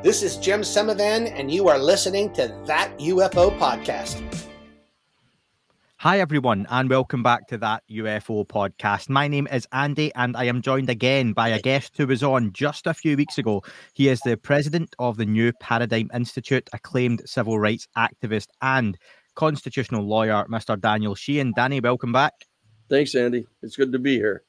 This is Jim Semivan, and you are listening to That UFO Podcast. Hi, everyone, and welcome back to That UFO Podcast. My name is Andy, and I am joined again by a guest who was on just a few weeks ago. He is the president of the New Paradigm Institute, acclaimed civil rights activist and constitutional lawyer, Mr. Daniel Sheehan. Danny, welcome back. Thanks, Andy. It's good to be here.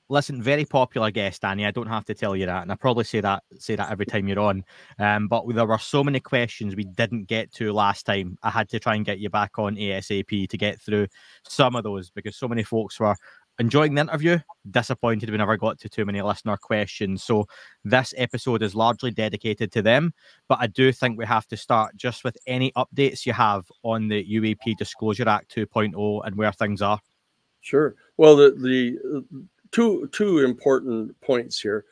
Listen, very popular guest, Danny. I don't have to tell you that, and I probably say that every time you're on. But there were so many questions we didn't get to last time. I had to try and get you back on ASAP to get through some of those because so many folks were enjoying the interview, disappointed we never got to too many listener questions. So this episode is largely dedicated to them. But I do think we have to start just with any updates you have on the UAP Disclosure Act 2.0 and where things are. Sure. Well, the two important points here.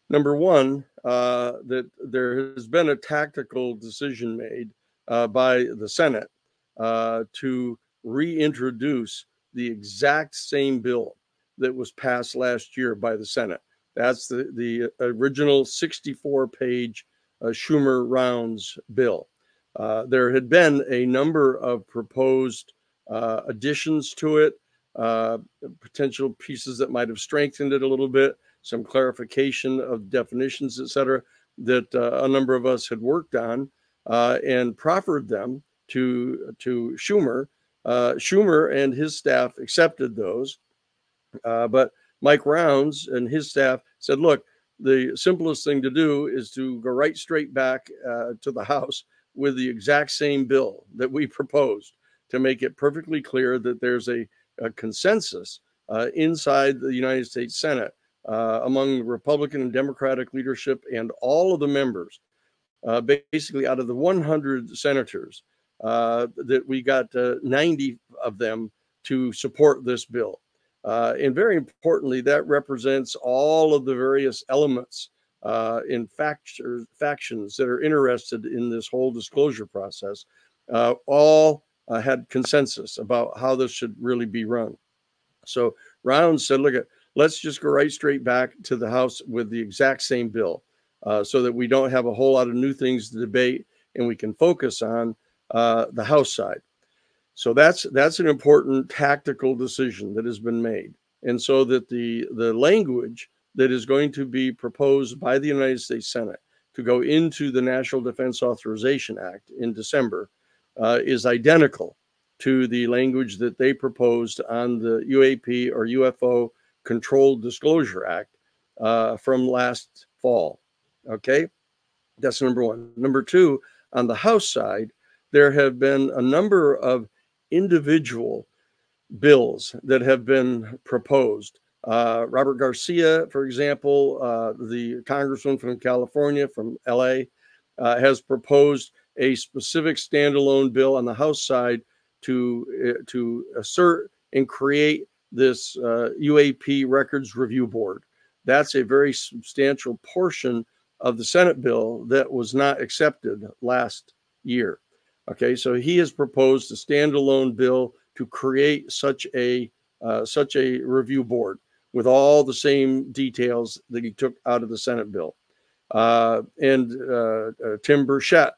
Number one, that there has been a tactical decision made by the Senate to reintroduce the exact same bill that was passed last year by the Senate. That's the original 64-page Schumer Rounds bill. There had been a number of proposed additions to it, potential pieces that might have strengthened it a little bit, some clarification of definitions, etc., that a number of us had worked on and proffered them to Schumer. Schumer and his staff accepted those, but Mike Rounds and his staff said, look, the simplest thing to do is to go right straight back to the House with the exact same bill that we proposed to make it perfectly clear that there's a consensus inside the United States Senate among Republican and Democratic leadership and all of the members, basically out of the 100 senators, that we got 90 of them to support this bill. And very importantly, that represents all of the various elements in factions that are interested in this whole disclosure process, all had consensus about how this should really be run. So Rounds said, look, let's just go right straight back to the House with the exact same bill so that we don't have a whole lot of new things to debate and we can focus on the House side. So that's an important tactical decision that has been made. And so that the language that is going to be proposed by the United States Senate to go into the National Defense Authorization Act in December is identical to the language that they proposed on the UAP or UFO Controlled Disclosure Act from last fall. Okay, that's number one. Number two, on the House side, there have been a number of individual bills that have been proposed. Robert Garcia, for example, the congressman from California, from LA, has proposed a specific standalone bill on the House side to assert and create this UAP Records Review Board. That's a very substantial portion of the Senate bill that was not accepted last year. Okay, so he has proposed a standalone bill to create such a review board with all the same details that he took out of the Senate bill. And Tim Burchett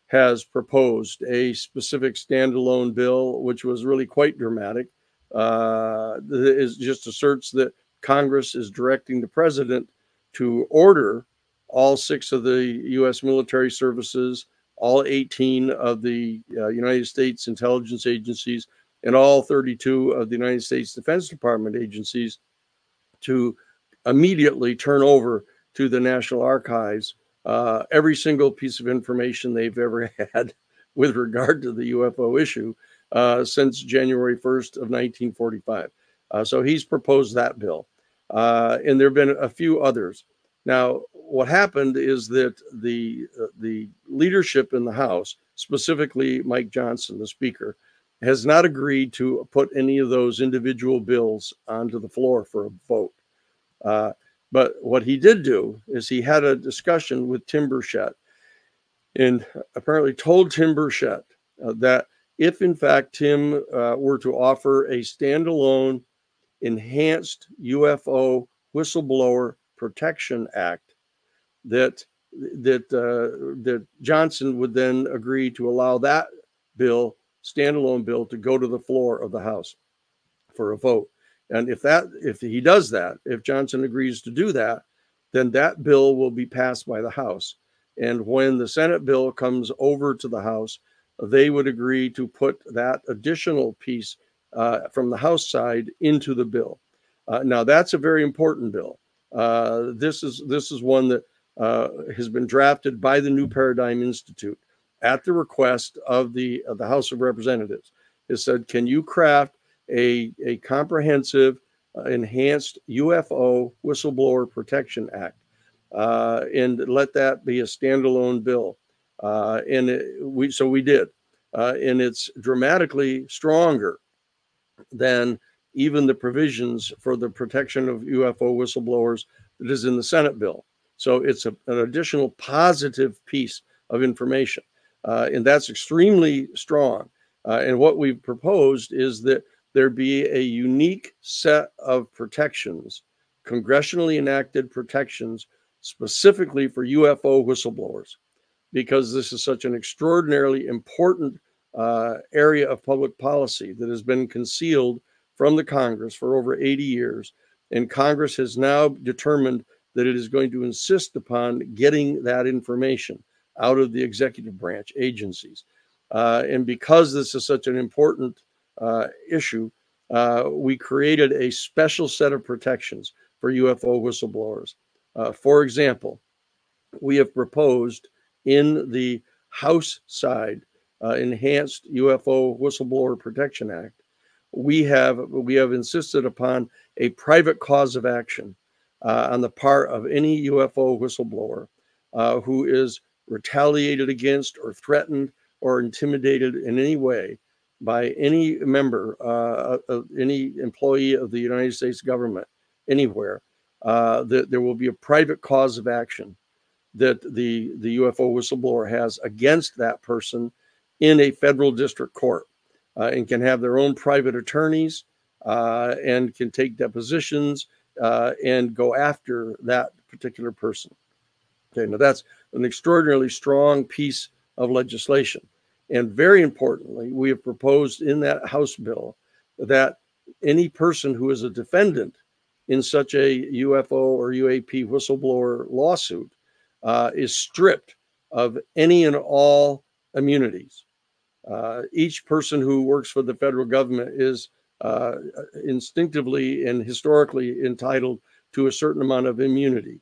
has proposed a specific standalone bill, which was really quite dramatic. It just asserts that Congress is directing the president to order all 6 of the U.S. military services, all 18 of the United States intelligence agencies, and all 32 of the United States Defense Department agencies to immediately turn over to the National Archives every single piece of information they've ever had with regard to the UFO issue since January 1st of 1945. So he's proposed that bill. And there have been a few others. Now, what happened is that the leadership in the House, specifically Mike Johnson, the Speaker, has not agreed to put any of those individual bills onto the floor for a vote. But what he did do is he had a discussion with Tim Burchett and apparently told Tim Burchett that if, in fact, Tim were to offer a standalone enhanced UFO whistleblower Protection Act, that that Johnson would then agree to allow that bill, standalone bill, to go to the floor of the House for a vote. And if he does that, if Johnson agrees to do that, then that bill will be passed by the House. And when the Senate bill comes over to the House, they would agree to put that additional piece from the House side into the bill. Now, that's a very important bill. This is one that has been drafted by the New Paradigm Institute at the request of the House of Representatives. It said, can you craft a comprehensive, enhanced UFO Whistleblower Protection Act, and let that be a standalone bill? So we did, and it's dramatically stronger than even the provisions for the protection of UFO whistleblowers that is in the Senate bill. So it's an additional positive piece of information, and that's extremely strong. And what we've proposed is that there be a unique set of protections, congressionally enacted protections, specifically for UFO whistleblowers, because this is such an extraordinarily important area of public policy that has been concealed from the Congress for over 80 years. And Congress has now determined that it is going to insist upon getting that information out of the executive branch agencies. And because this is such an important issue, we created a special set of protections for UFO whistleblowers. For example, we have proposed in the House side enhanced UFO Whistleblower Protection Act, we have insisted upon a private cause of action on the part of any UFO whistleblower who is retaliated against or threatened or intimidated in any way by any member, any employee of the United States government anywhere, that there will be a private cause of action that the UFO whistleblower has against that person in a federal district court, and can have their own private attorneys and can take depositions and go after that particular person. Okay, now that's an extraordinarily strong piece of legislation. And very importantly, we have proposed in that House bill that any person who is a defendant in such a UFO or UAP whistleblower lawsuit is stripped of any and all immunities. Each person who works for the federal government is instinctively and historically entitled to a certain amount of immunity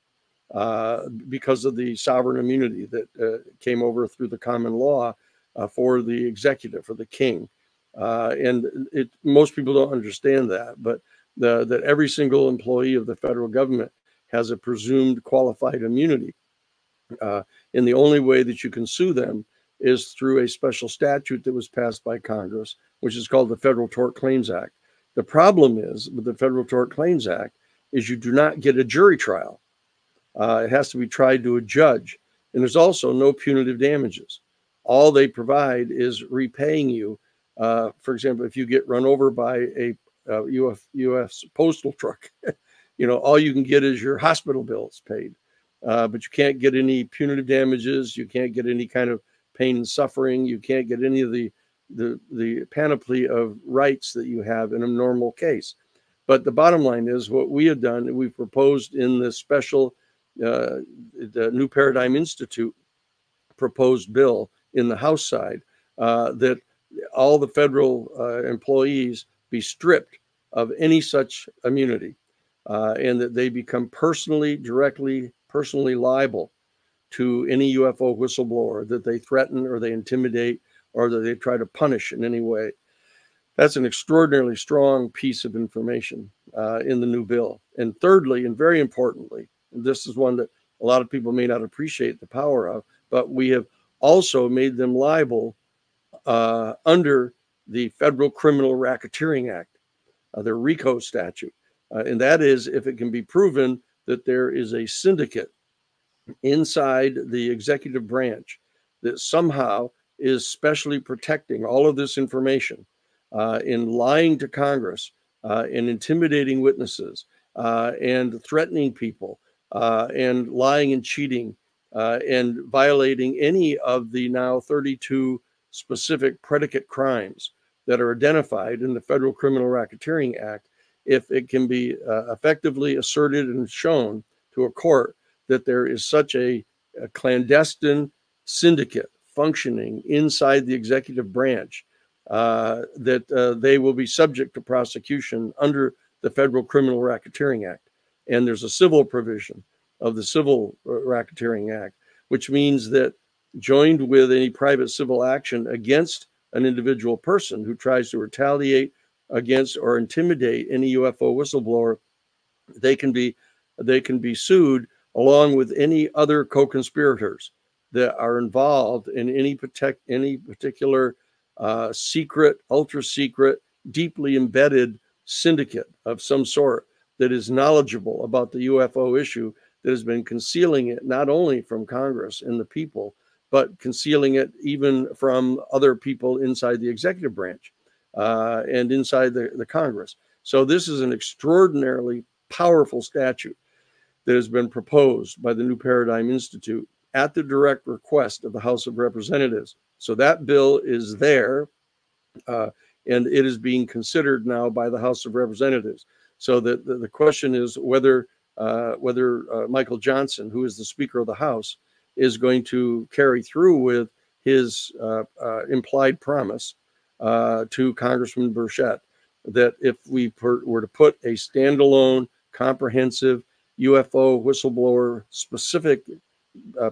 because of the sovereign immunity that came over through the common law for the executive, for the king. And most people don't understand that, but that every single employee of the federal government has a presumed qualified immunity. And the only way that you can sue them is through a special statute that was passed by Congress, which is called the Federal Tort Claims Act. The problem is with the Federal Tort Claims Act is you do not get a jury trial. It has to be tried to a judge. And there's also no punitive damages. All they provide is repaying you. For example, if you get run over by a U.S. postal truck, all you can get is your hospital bills paid. But you can't get any punitive damages. You can't get any kind of pain and suffering. You can't get any of the panoply of rights that you have in a normal case. But the bottom line is what we have done, we've proposed in this special, the New Paradigm Institute proposed bill in the House side, that all the federal employees be stripped of any such immunity, and that they become personally liable to any UFO whistleblower that they threaten or they intimidate or that they try to punish in any way. That's an extraordinarily strong piece of information in the new bill. And thirdly, and very importantly, and this is one that a lot of people may not appreciate the power of, but we have also made them liable under the Federal Criminal Racketeering Act, the RICO statute. And that is if it can be proven that there is a syndicate inside the executive branch that somehow is specially protecting all of this information in lying to Congress and intimidating witnesses and threatening people and lying and cheating and violating any of the now 32 specific predicate crimes that are identified in the Federal Criminal Racketeering Act, if it can be effectively asserted and shown to a court that there is such a clandestine syndicate functioning inside the executive branch, that they will be subject to prosecution under the Federal Criminal Racketeering Act. And there's a civil provision of the Civil Racketeering Act, which means that joined with any private civil action against an individual person who tries to retaliate against or intimidate any UFO whistleblower, they can be sued along with any other co-conspirators that are involved in any particular secret, ultra secret, deeply embedded syndicate of some sort that is knowledgeable about the UFO issue, that has been concealing it not only from Congress and the people, but concealing it even from other people inside the executive branch and inside the Congress. So this is an extraordinarily powerful statute that has been proposed by the New Paradigm Institute at the direct request of the House of Representatives. So that bill is there, and it is being considered now by the House of Representatives. So the question is whether Michael Johnson, who is the Speaker of the House, is going to carry through with his implied promise to Congressman Burchett that if we were to put a standalone, comprehensive UFO whistleblower specific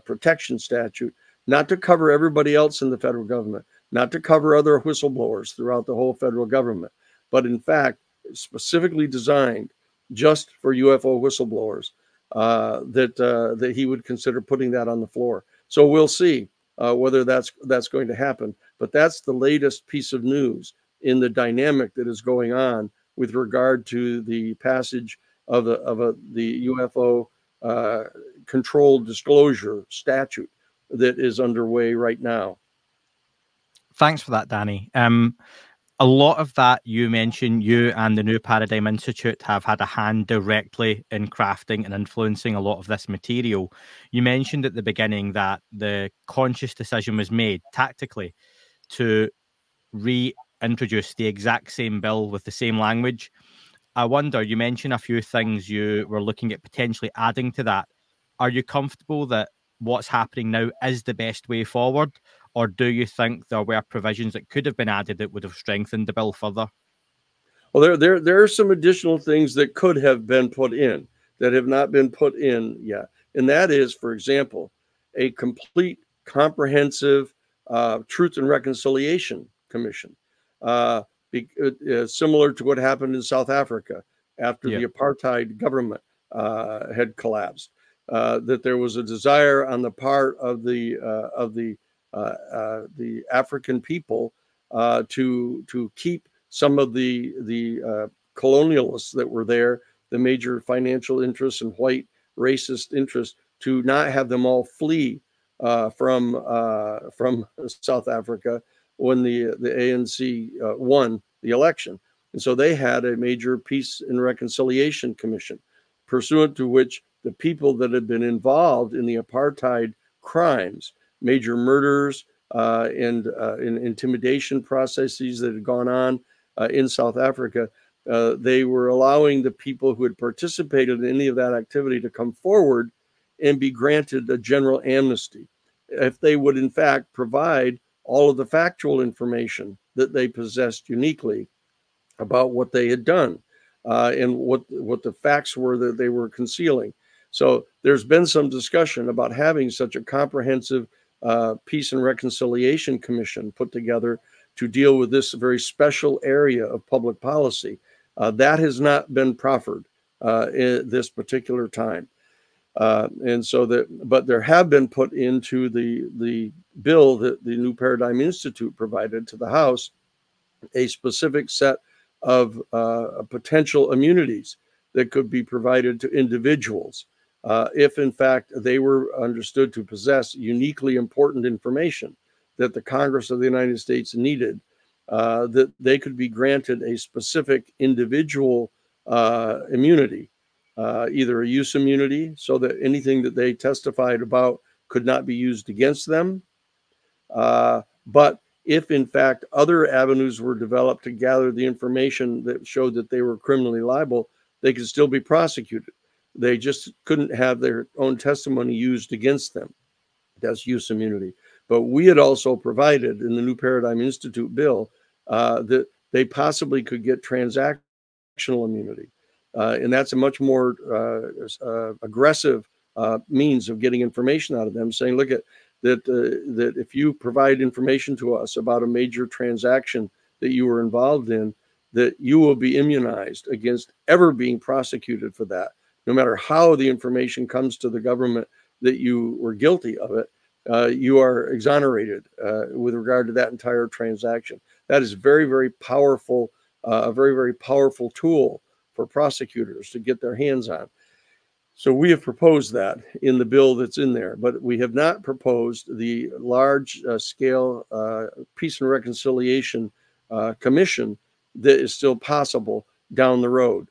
protection statute, not to cover everybody else in the federal government, not to cover other whistleblowers throughout the whole federal government, but in fact specifically designed just for UFO whistleblowers, that he would consider putting that on the floor. So we'll see whether that's going to happen. But that's the latest piece of news in the dynamic that is going on with regard to the passage of the UFO controlled disclosure statute that is underway right now. Thanks for that, Danny. A lot of that you mentioned, you and the New Paradigm Institute have had a hand directly in crafting and influencing a lot of this material. You mentioned at the beginning that the conscious decision was made tactically to reintroduce the exact same bill with the same language. I wonder, you mentioned a few things you were looking at potentially adding to that. Are you comfortable that what's happening now is the best way forward? Or do you think there were provisions that could have been added that would have strengthened the bill further? Well, there are some additional things that could have been put in that have not been put in yet. And that is, for example, a complete, comprehensive Truth and Reconciliation Commission, similar to what happened in South Africa after the apartheid government had collapsed. That there was a desire on the part of the African people to keep some of the colonialists that were there, the major financial interests and white racist interests, to not have them all flee from South Africa when the ANC won the election. And so they had a major Peace and Reconciliation Commission, pursuant to which the people that had been involved in the apartheid crimes, major murders and intimidation processes that had gone on in South Africa, they were allowing the people who had participated in any of that activity to come forward and be granted a general amnesty if they would in fact provide all of the factual information that they possessed uniquely about what they had done and what the facts were that they were concealing. So there's been some discussion about having such a comprehensive Peace and Reconciliation Commission put together to deal with this very special area of public policy. That has not been proffered in this particular time. And so but there have been put into the bill that the New Paradigm Institute provided to the House a specific set of potential immunities that could be provided to individuals if in fact they were understood to possess uniquely important information that the Congress of the United States needed, that they could be granted a specific individual immunity, either a use immunity, so that anything that they testified about could not be used against them. But if in fact other avenues were developed to gather the information that showed that they were criminally liable, they could still be prosecuted. They just couldn't have their own testimony used against them. That's use immunity. But we had also provided in the New Paradigm Institute bill that they possibly could get transactional immunity. And that's a much more aggressive means of getting information out of them, saying, look at that if you provide information to us about a major transaction that you were involved in, that you will be immunized against ever being prosecuted for that, no matter how the information comes to the government that you were guilty of it. You are exonerated with regard to that entire transaction. That is very, very powerful, a very, very powerful tool for prosecutors to get their hands on. So we have proposed that in the bill that's in there, but we have not proposed the large scale Peace and Reconciliation Commission that is still possible down the road.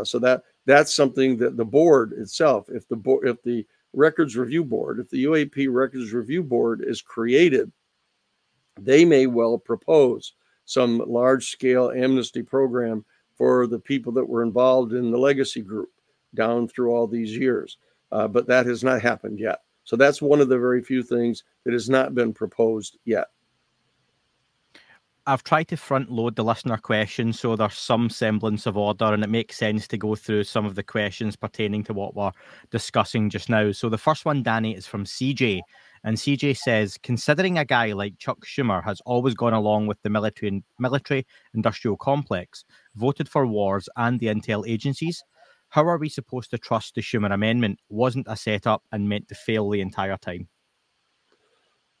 So that's something that the board itself, if the Records Review Board, if the UAP Records Review Board is created, they may well propose some large scale amnesty program for the people that were involved in the legacy group down through all these years. But that has not happened yet. So that's one of the very few things that has not been proposed yet. I've tried to front load the listener questions so there's some semblance of order, and it makes sense to go through some of the questions pertaining to what we're discussing just now. So the first one, Danny, is from CJ. And CJ says, considering a guy like Chuck Schumer has always gone along with the military industrial complex, voted for wars and the intel agencies, how are we supposed to trust the Schumer amendment wasn't a setup and meant to fail the entire time?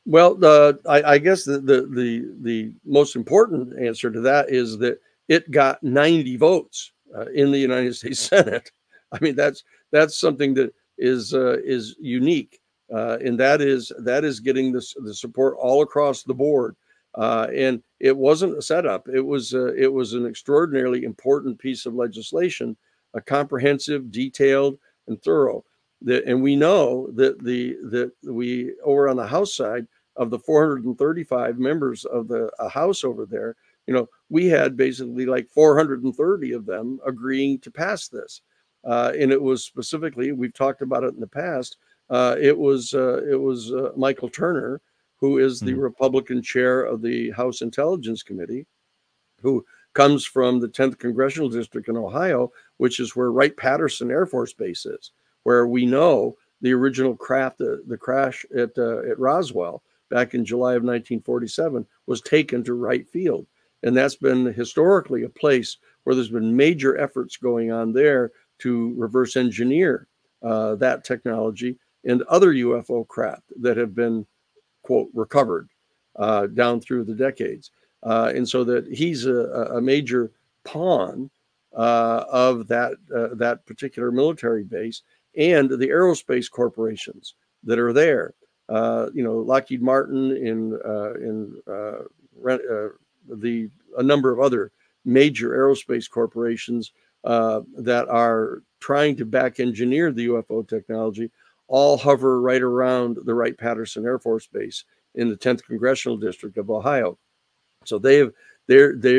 Well, I guess the most important answer to that is that it got 90 votes in the United States Senate. I mean, that's something that is unique, and that is getting the support all across the board. And it wasn't a setup. It was an extraordinarily important piece of legislation, a comprehensive, detailed, and thorough. And we know that we over on the House side, of the 435 members of the House over there, we had basically like 430 of them agreeing to pass this. And it was specifically, we've talked about it in the past, it was Michael Turner, who is the Republican chair of the House Intelligence Committee, who comes from the 10th Congressional District in Ohio, which is where Wright-Patterson Air Force Base is, where we know the original crash at Roswell back in July of 1947 was taken to Wright Field. And that's been historically a place where there's been major efforts going on there to reverse engineer that technology and other UFO craft that have been, quote, recovered down through the decades. And so that he's a major pawn of that particular military base and the aerospace corporations that are there. Lockheed Martin a number of other major aerospace corporations that are trying to back engineer the UFO technology all hover right around the Wright-Patterson Air Force Base in the 10th Congressional District of Ohio. So they've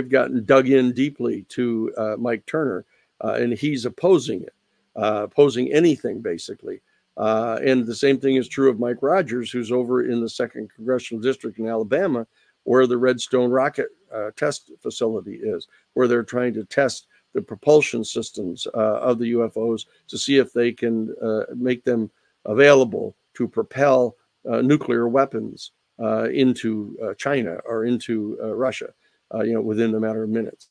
gotten dug in deeply to Mike Turner, and he's opposing it, opposing anything basically. And the same thing is true of Mike Rogers, who's over in the 2nd Congressional District in Alabama, where the Redstone rocket test facility is, where they're trying to test the propulsion systems of the UFOs to see if they can make them available to propel nuclear weapons into China or into Russia, within a matter of minutes.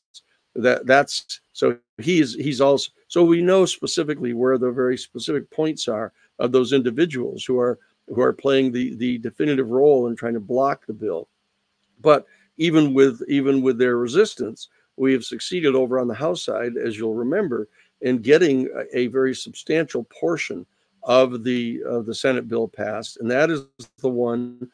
That's so he's also, so we know specifically where the very specific points are of those individuals who are playing the definitive role in trying to block the bill. But even with their resistance, we have succeeded over on the House side, as you'll remember, in getting a very substantial portion of the Senate bill passed, and that is the one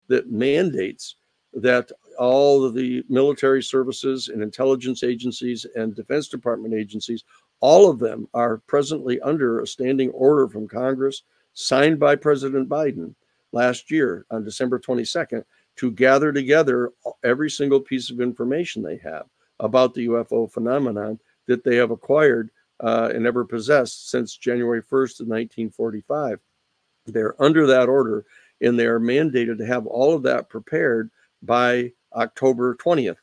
that mandates that all of the military services and intelligence agencies and Defense Department agencies, all of them are presently under a standing order from Congress signed by President Biden last year on December 22nd to gather together every single piece of information they have about the UFO phenomenon that they have acquired and ever possessed since January 1st of 1945. They're under that order, and they are mandated to have all of that prepared by October 20th.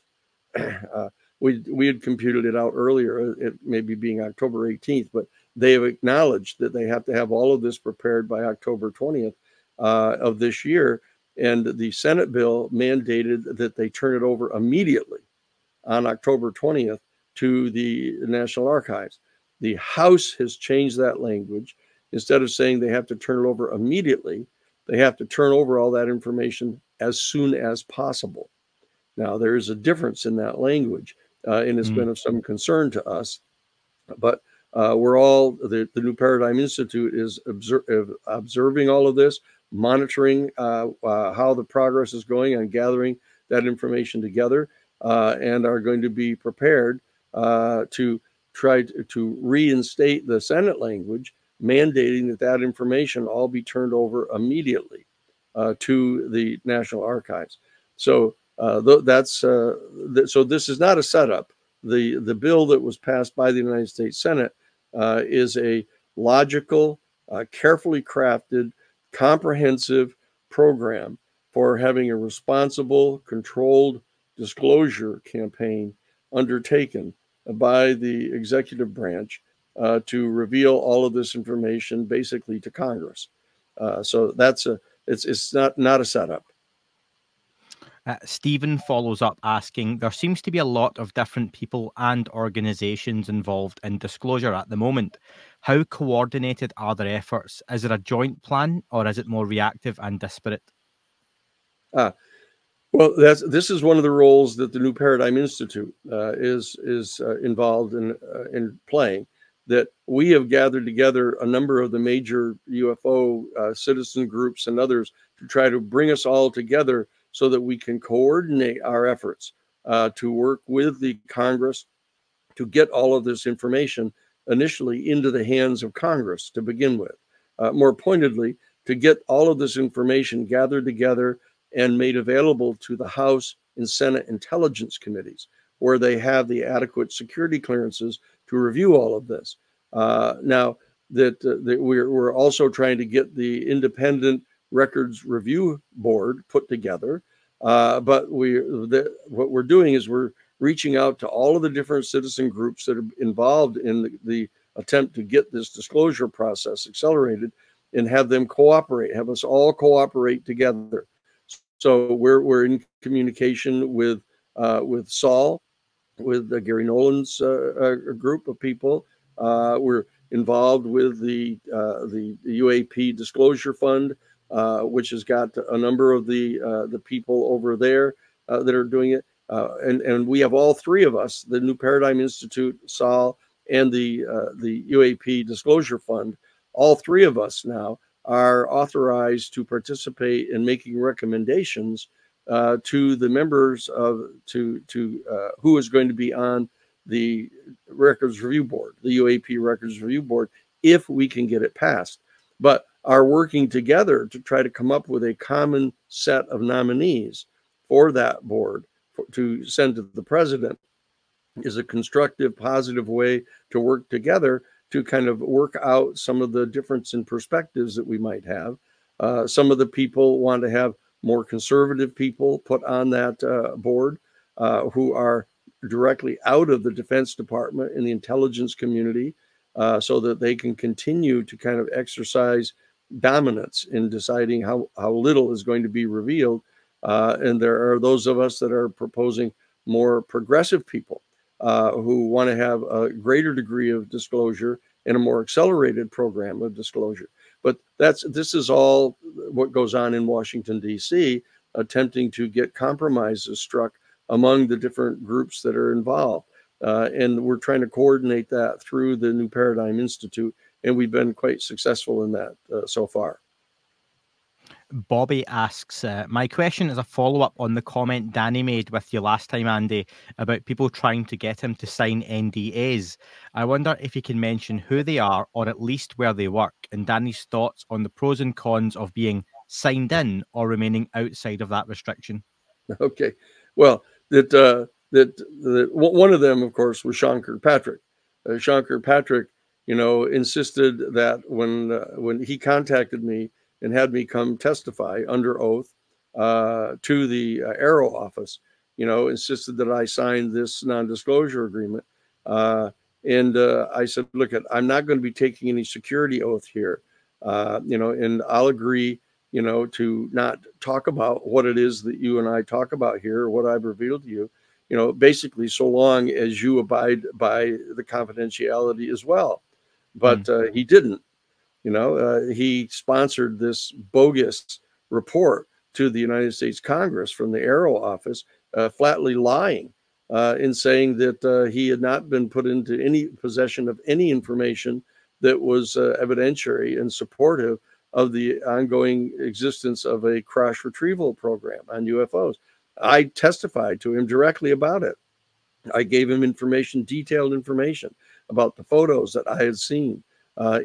We had computed it out earlier, it maybe being October 18th, but they have acknowledged that they have to have all of this prepared by October 20th of this year. And the Senate bill mandated that they turn it over immediately on October 20th to the National Archives. The House has changed that language. Instead of saying they have to turn it over immediately, they have to turn over all that information as soon as possible. Now, there is a difference in that language, and it's been of some concern to us. But we're all, the New Paradigm Institute is observing all of this, monitoring how the progress is going on gathering that information together, and are going to be prepared to try to reinstate the Senate language, mandating that that information all be turned over immediately to the National Archives. So so this is not a setup. The bill that was passed by the United States Senate is a logical, carefully crafted, comprehensive program for having a responsible, controlled disclosure campaign undertaken by the executive branch to reveal all of this information basically to Congress. So it's not a setup. Stephen follows up asking, there seems to be a lot of different people and organizations involved in disclosure at the moment. How coordinated are their efforts? Is it a joint plan, or is it more reactive and disparate? Well, this is one of the roles that the New Paradigm Institute is involved in playing. That we have gathered together a number of the major UFO citizen groups and others to try to bring us all together so that we can coordinate our efforts to work with the Congress to get all of this information initially into the hands of Congress to begin with. More pointedly, to get all of this information gathered together and made available to the House and Senate Intelligence Committees, where they have the adequate security clearances to review all of this. Now that we're also trying to get the Independent Records Review Board put together, but what we're doing is we're reaching out to all of the different citizen groups that are involved in the attempt to get this disclosure process accelerated and have them cooperate, have us all cooperate together. So we're in communication with Saul, with Gary Nolan's group of people. We're involved with the UAP Disclosure Fund, which has got a number of the people over there that are doing it. And we have all three of us, the New Paradigm Institute, Saul, and the UAP Disclosure Fund, all three of us now are authorized to participate in making recommendations to the members of who is going to be on the Records Review Board, the UAP Records Review Board, if we can get it passed. But are working together to try to come up with a common set of nominees for that board to send to the president is a constructive, positive way to work together to kind of work out some of the difference in perspectives that we might have. Some of the people want to have more conservative people put on that board who are directly out of the Defense Department and the intelligence community so that they can continue to kind of exercise dominance in deciding how little is going to be revealed. And there are those of us that are proposing more progressive people who want to have a greater degree of disclosure and a more accelerated program of disclosure. But this is all what goes on in Washington, D.C., attempting to get compromises struck among the different groups that are involved. And we're trying to coordinate that through the New Paradigm Institute, and we've been quite successful in that so far. Bobby asks, my question is a follow-up on the comment Danny made with you last time, Andy, about people trying to get him to sign NDAs. I wonder if you can mention who they are, or at least where they work, and Danny's thoughts on the pros and cons of being signed in or remaining outside of that restriction? Okay, well, one of them, of course, was Sean Kirkpatrick. Sean Kirkpatrick, insisted that when he contacted me and had me come testify under oath to the Arrow office, insisted that I signed this non-disclosure agreement. And I said, look, I'm not going to be taking any security oath here, and I'll agree, to not talk about what it is that you and I talk about here, or what I've revealed to you, basically so long as you abide by the confidentiality as well. But he didn't. He sponsored this bogus report to the United States Congress from the Arrow office, flatly lying in saying that he had not been put into any possession of any information that was evidentiary and supportive of the ongoing existence of a crash retrieval program on UFOs. I testified to him directly about it. I gave him detailed information about the photos that I had seen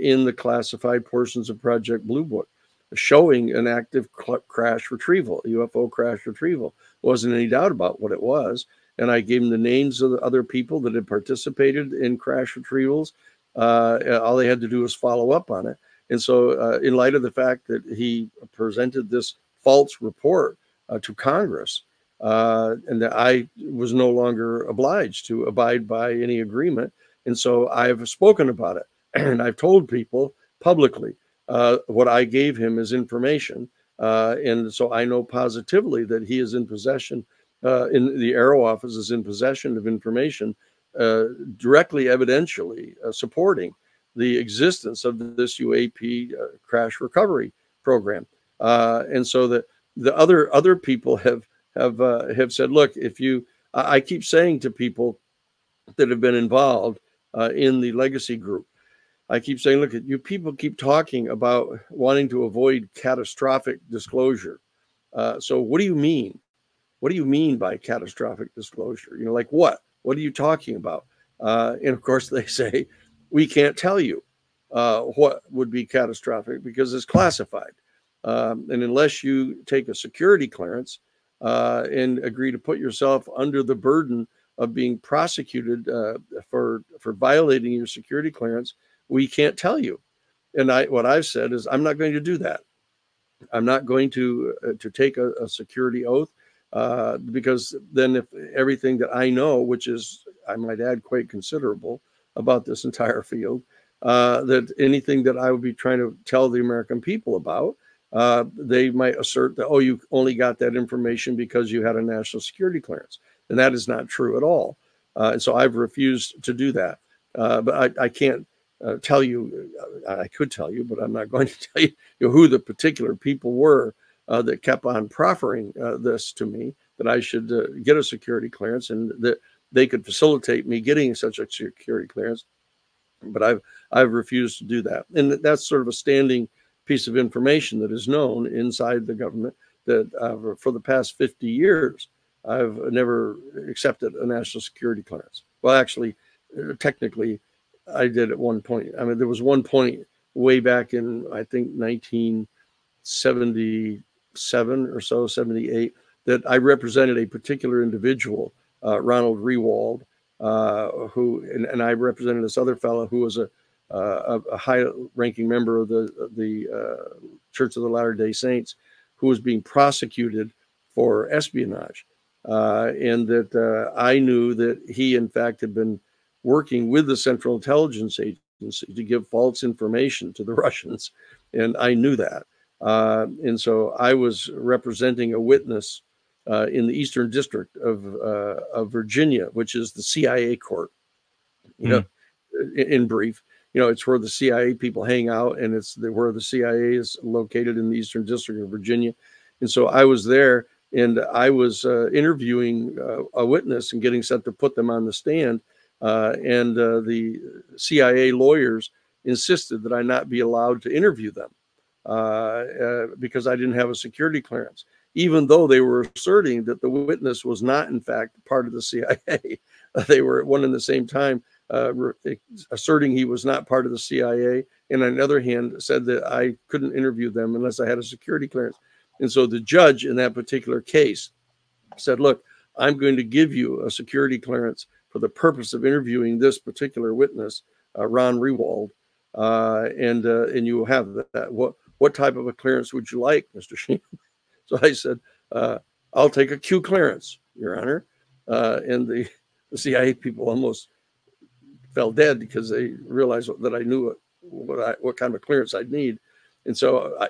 in the classified portions of Project Blue Book, showing an active crash retrieval, UFO crash retrieval. Wasn't any doubt about what it was. And I gave him the names of the other people that had participated in crash retrievals. All they had to do was follow up on it. And so in light of the fact that he presented this false report to Congress, and that I was no longer obliged to abide by any agreement. And so I've spoken about it, and I've told people publicly what I gave him as information. And so I know positively that he is in possession, in the Arrow office is in possession of information directly evidentially supporting the existence of this UAP crash recovery program. And so the other people have said, look, I keep saying to people that have been involved in the legacy group, I keep saying, look, you people keep talking about wanting to avoid catastrophic disclosure. So what do you mean? What do you mean by catastrophic disclosure? Like what? What are you talking about? And of course they say, we can't tell you what would be catastrophic because it's classified. And unless you take a security clearance and agree to put yourself under the burden of being prosecuted for violating your security clearance, we can't tell you. And what I've said is I'm not going to do that. I'm not going to take a security oath because then if everything that I know, which is, I might add, quite considerable about this entire field, that anything that I would be trying to tell the American people about, they might assert that, oh, you only got that information because you had a national security clearance. And that is not true at all. And so I've refused to do that. But I can't tell you, I could tell you, but I'm not going to tell you, who the particular people were that kept on proffering this to me, that I should get a security clearance and that they could facilitate me getting such a security clearance. But I've refused to do that. And that's sort of a standing piece of information that is known inside the government that for the past 50 years, I've never accepted a national security clearance. Well, actually, technically, I did at one point. I mean, there was one point way back in, I think, 1977 or so, 78, that I represented a particular individual, Ronald Rewald, who, and I represented this other fellow who was a high-ranking member of the Church of the Latter-day Saints, who was being prosecuted for espionage, and that I knew that he, in fact, had been working with the Central Intelligence Agency to give false information to the Russians, and I knew that, and so I was representing a witness in the Eastern District of Virginia, which is the CIA court. In brief, it's where the CIA people hang out, and it's where the CIA is located in the Eastern District of Virginia. And so I was there, and I was interviewing a witness and getting set to put them on the stand. And the CIA lawyers insisted that I not be allowed to interview them because I didn't have a security clearance, even though they were asserting that the witness was not, in fact, part of the CIA. They were at one and the same time asserting he was not part of the CIA, and on the other hand said that I couldn't interview them unless I had a security clearance. And so the judge in that particular case said, look, I'm going to give you a security clearance for the purpose of interviewing this particular witness, Ron Rewald, and you will have that. What type of a clearance would you like, Mr. Sheehan? So I said, I'll take a Q clearance, Your Honor. And the CIA people almost fell dead because they realized that I knew what kind of clearance I'd need. And so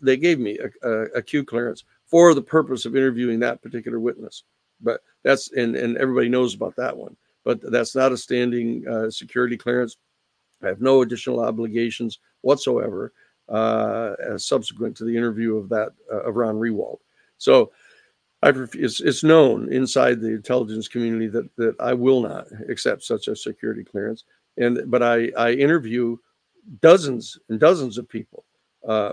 they gave me a Q clearance for the purpose of interviewing that particular witness. But that's, and everybody knows about that one, but that's not a standing security clearance. I have no additional obligations whatsoever subsequent to the interview of of Ron Rewald. So it's known inside the intelligence community that I will not accept such a security clearance. But I interview dozens and dozens of people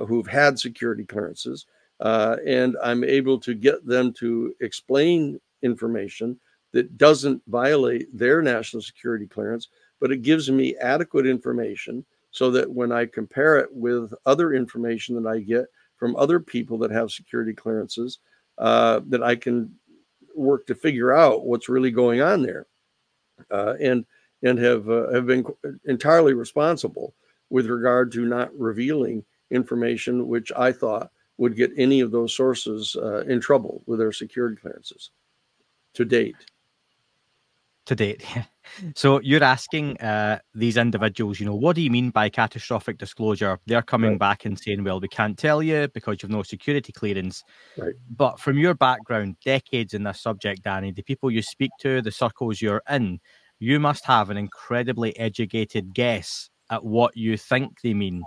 who've had security clearances, and I'm able to get them to explain information that doesn't violate their national security clearance, but it gives me adequate information so that when I compare it with other information that I get from other people that have security clearances, that I can work to figure out what's really going on there, and have been entirely responsible with regard to not revealing information which I thought would get any of those sources in trouble with their security clearances to date. To date. So you're asking these individuals, what do you mean by catastrophic disclosure? They're coming back and saying, well, we can't tell you because you've no security clearance. Right. But from your background, decades in this subject, Danny, the people you speak to, the circles you're in, you must have an incredibly educated guess at what you think they mean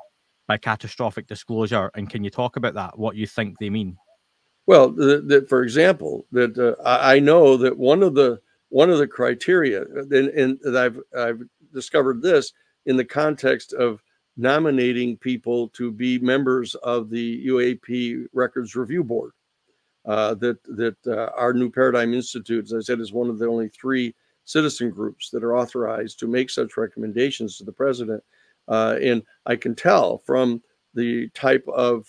by catastrophic disclosure. And can you talk about that, what you think they mean? Well, for example, that I know that one of the criteria, and I've discovered this in the context of nominating people to be members of the UAP Records Review Board, that our New Paradigm Institute, as I said, is one of the only 3 citizen groups that are authorized to make such recommendations to the president. And I can tell from the type of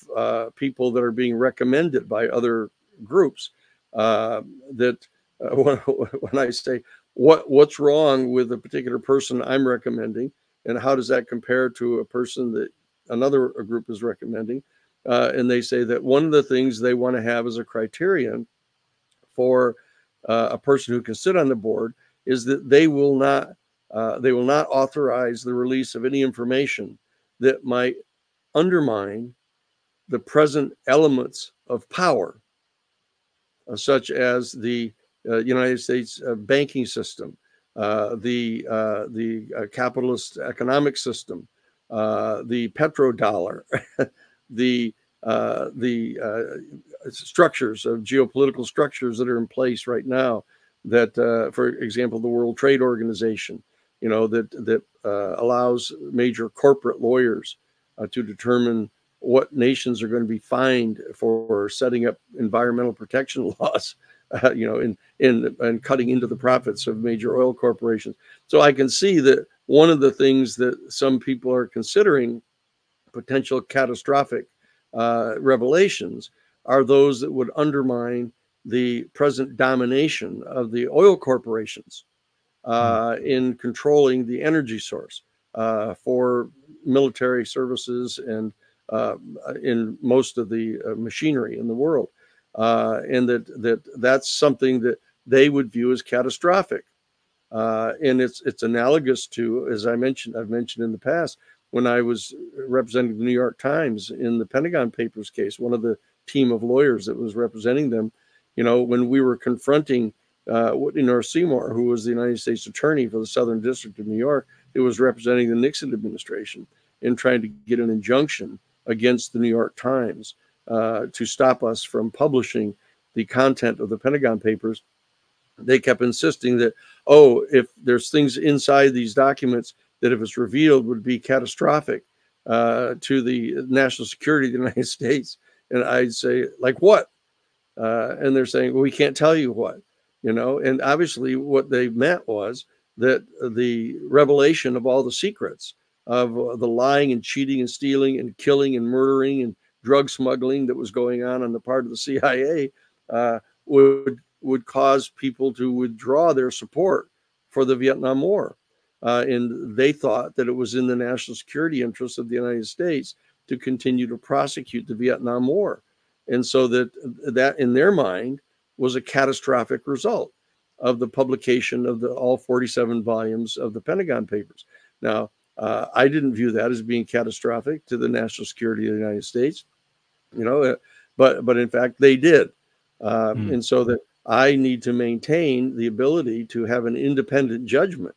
people that are being recommended by other groups that when I say what's wrong with a particular person I'm recommending, and how does that compare to a person that another group is recommending, and they say that one of the things they want to have as a criterion for a person who can sit on the board is that they will not authorize the release of any information that might undermine the present elements of power, such as the United States banking system, the capitalist economic system, the petrodollar, the structures of geopolitical structures that are in place right now. That, for example, the World Trade Organization, that allows major corporate lawyers to determine what nations are going to be fined for setting up environmental protection laws, and cutting into the profits of major oil corporations. So I can see that one of the things that some people are considering potential catastrophic revelations are those that would undermine the present domination of the oil corporations in controlling the energy source for military services and in most of the machinery in the world, and that's something that they would view as catastrophic. And it's analogous to, as I've mentioned in the past, when I was representing the New York Times in the Pentagon Papers case, one of the team of lawyers that was representing them, when we were confronting Whitney North Seymour, who was the United States Attorney for the Southern District of New York, who was representing the Nixon administration in trying to get an injunction against the New York Times to stop us from publishing the content of the Pentagon Papers. They kept insisting that, if there's things inside these documents that if it's revealed would be catastrophic to the national security of the United States. And I'd say, like what? And they're saying, well, we can't tell you what, and obviously what they meant was that the revelation of all the secrets of the lying and cheating and stealing and killing and murdering and drug smuggling that was going on the part of the CIA would cause people to withdraw their support for the Vietnam War. And they thought that it was in the national security interests of the United States to continue to prosecute the Vietnam War. And so that in their mind was a catastrophic result of the publication of all 47 volumes of the Pentagon Papers. Now, I didn't view that as being catastrophic to the national security of the United States, but in fact they did. And so that I need to maintain the ability to have an independent judgment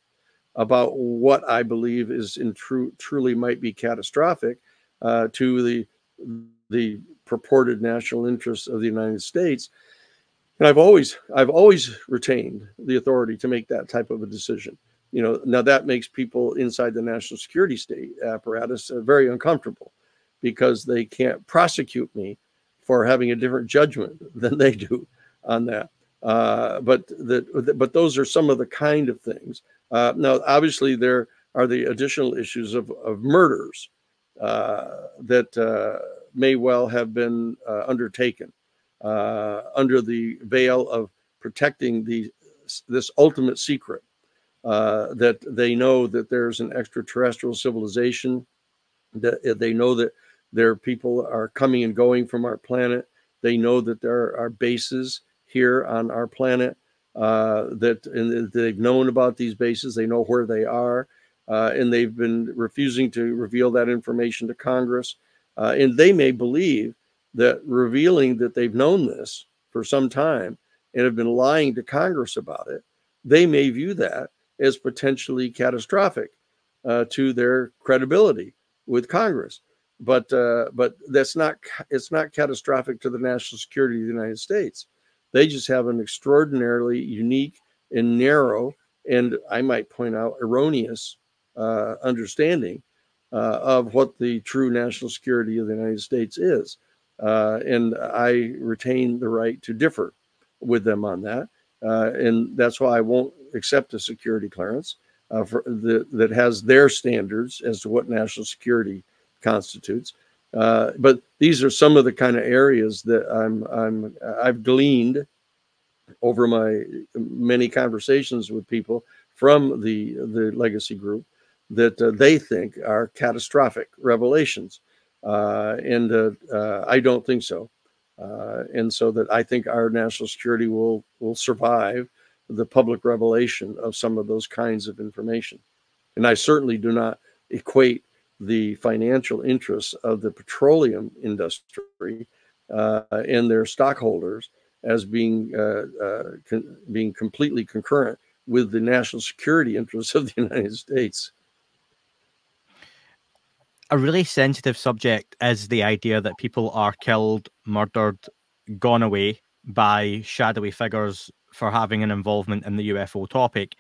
about what I believe is truly might be catastrophic to the purported national interests of the United States. And I've always retained the authority to make that type of a decision. Now that makes people inside the national security state apparatus very uncomfortable, because they can't prosecute me for having a different judgment than they do on that. But those are some of the kind of things. Now, obviously, there are the additional issues of murders that may well have been undertaken under the veil of protecting this ultimate secret, that they know that there's an extraterrestrial civilization, that they know that their people are coming and going from our planet. They know that there are bases here on our planet, that they've known about these bases. They know where they are, and they've been refusing to reveal that information to Congress. And they may believe that revealing that they've known this for some time and have been lying to Congress about it, they may view that as potentially catastrophic to their credibility with Congress. But it's not catastrophic to the national security of the United States. They just have an extraordinarily unique and narrow, and I might point out erroneous understanding of what the true national security of the United States is. And I retain the right to differ with them on that. And that's why I won't accept a security clearance that has their standards as to what national security constitutes. But these are some of the kind of areas that I've gleaned over my many conversations with people from the legacy group that they think are catastrophic revelations. And I don't think so. And so that I think our national security will survive the public revelation of some of those kinds of information. And I certainly do not equate the financial interests of the petroleum industry and their stockholders as being completely concurrent with the national security interests of the United States. A really sensitive subject is the idea that people are killed, murdered, gone away by shadowy figures for having an involvement in the UFO topic.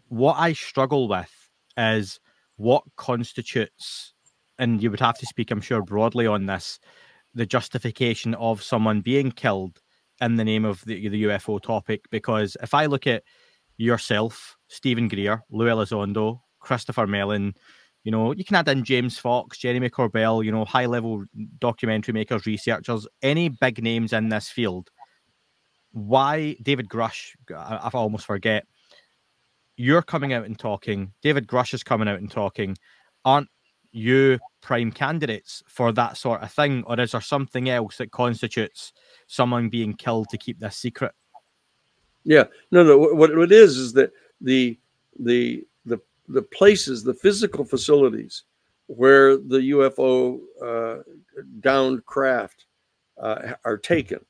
What I struggle with is what constitutes, and you would have to speak, I'm sure, broadly on this, the justification of someone being killed in the name of the UFO topic. Because if I look at yourself, Stephen Greer, Lue Elizondo, Christopher Mellon, you can add in James Fox, Jeremy Corbell, high-level documentary makers, researchers, any big names in this field. Why David Grush, I almost forget, you're coming out and talking, David Grush is coming out and talking. Aren't you prime candidates for that sort of thing? Or is there something else that constitutes someone being killed to keep this secret? Yeah, no. What it is that the places, the physical facilities where the UFO downed craft are taken,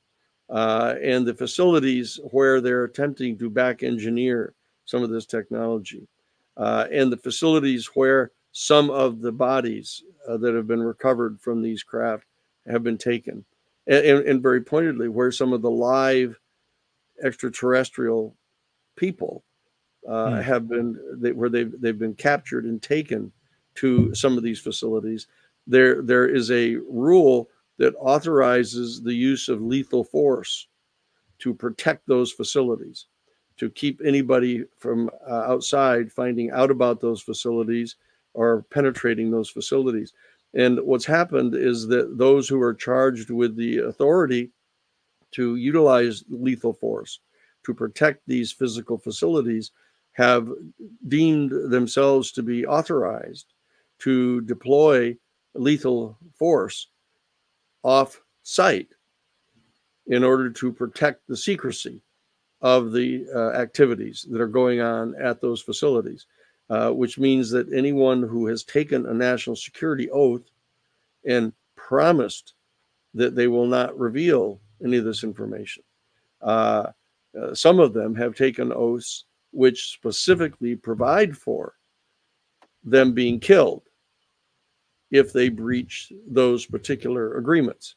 and the facilities where they're attempting to back engineer some of this technology, and the facilities where some of the bodies that have been recovered from these craft have been taken, and very pointedly where some of the live extraterrestrial people have been, where they've been captured and taken to some of these facilities. There is a rule that authorizes the use of lethal force to protect those facilities. to keep anybody from outside finding out about those facilities or penetrating those facilities. And what's happened is that those who are charged with the authority to utilize lethal force to protect these physical facilities have deemed themselves to be authorized to deploy lethal force off site in order to protect the secrecy of the activities that are going on at those facilities, which means that anyone who has taken a national security oath and promised that they will not reveal any of this information. Some of them have taken oaths which specifically provide for them being killed if they breach those particular agreements.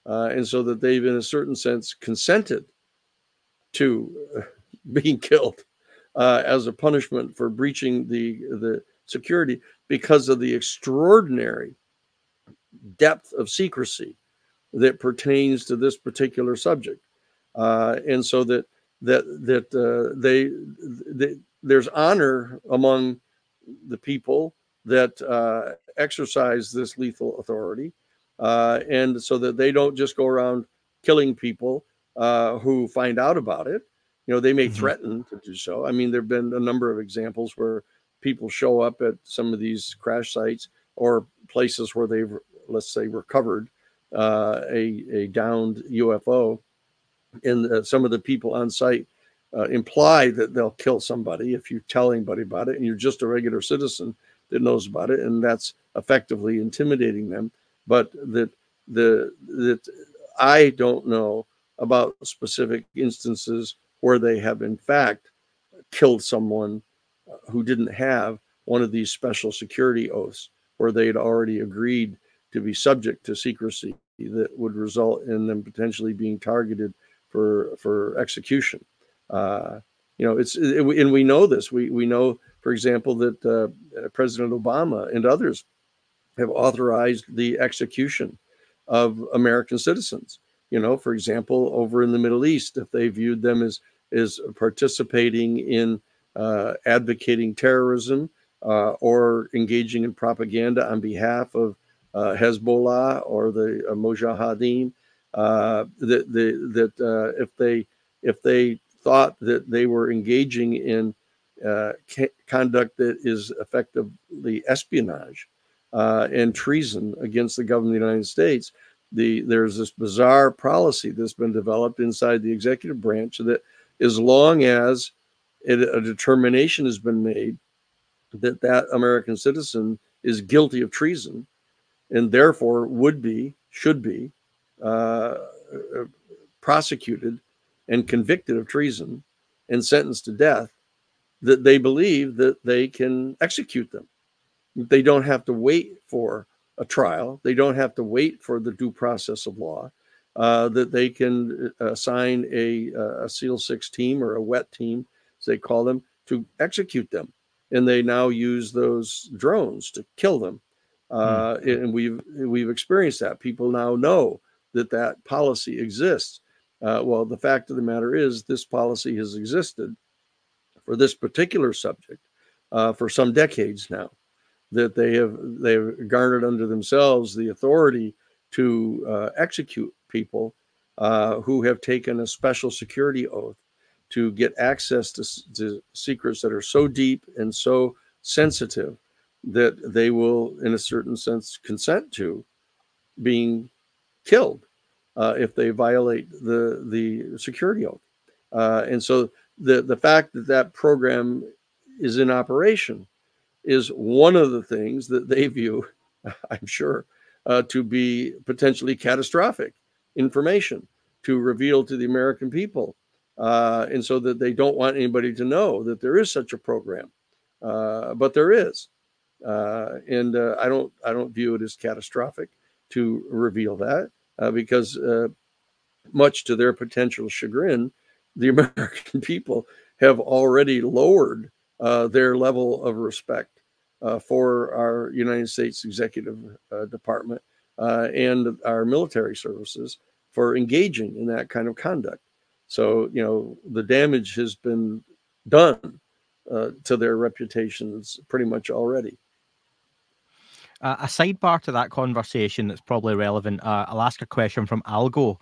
And so that they've, in a certain sense, consented to being killed as a punishment for breaching the security because of the extraordinary depth of secrecy that pertains to this particular subject. And so that there's honor among the people that exercise this lethal authority, and so that they don't just go around killing people who find out about it. You know, they may threaten to do so. I mean, there have been a number of examples where people show up at some of these crash sites or places where they've, let's say, recovered a downed UFO, and some of the people on site imply that they'll kill somebody if you tell anybody about it, and you're just a regular citizen that knows about it, and that's effectively intimidating them. But that I don't know about specific instances where they have in fact killed someone who didn't have one of these special security oaths, where they'd already agreed to be subject to secrecy that would result in them potentially being targeted for execution. And we know this. We know, for example, that President Obama and others have authorized the execution of American citizens. You know, for example, over in the Middle East, if they viewed them as participating in advocating terrorism or engaging in propaganda on behalf of Hezbollah or the Mujahideen, if they thought that they were engaging in conduct that is effectively espionage and treason against the government of the United States, there's this bizarre policy that's been developed inside the executive branch that as long as a determination has been made that that American citizen is guilty of treason and therefore should be prosecuted and convicted of treason and sentenced to death, that they believe that they can execute them. They don't have to wait for a trial. They don't have to wait for the due process of law, that they can assign a SEAL 6 team or a wet team, as they call them, to execute them. And they now use those drones to kill them. And we've experienced that. People now know that policy exists. Well, the fact of the matter is this policy has existed for this particular subject for some decades now, that they've garnered unto themselves the authority to execute people who have taken a special security oath to get access to secrets that are so deep and so sensitive that they will, in a certain sense, consent to being killed if they violate the security oath. And so the fact that program is in operation is one of the things that they view, I'm sure, to be potentially catastrophic information to reveal to the American people. And so that they don't want anybody to know that there is such a program. But there is. And I don't view it as catastrophic to reveal that because much to their potential chagrin, the American people have already lowered their level of respect for our United States Executive Department and our military services for engaging in that kind of conduct. So, the damage has been done to their reputations pretty much already. A sidebar to that conversation that's probably relevant. I'll ask a question from Algo.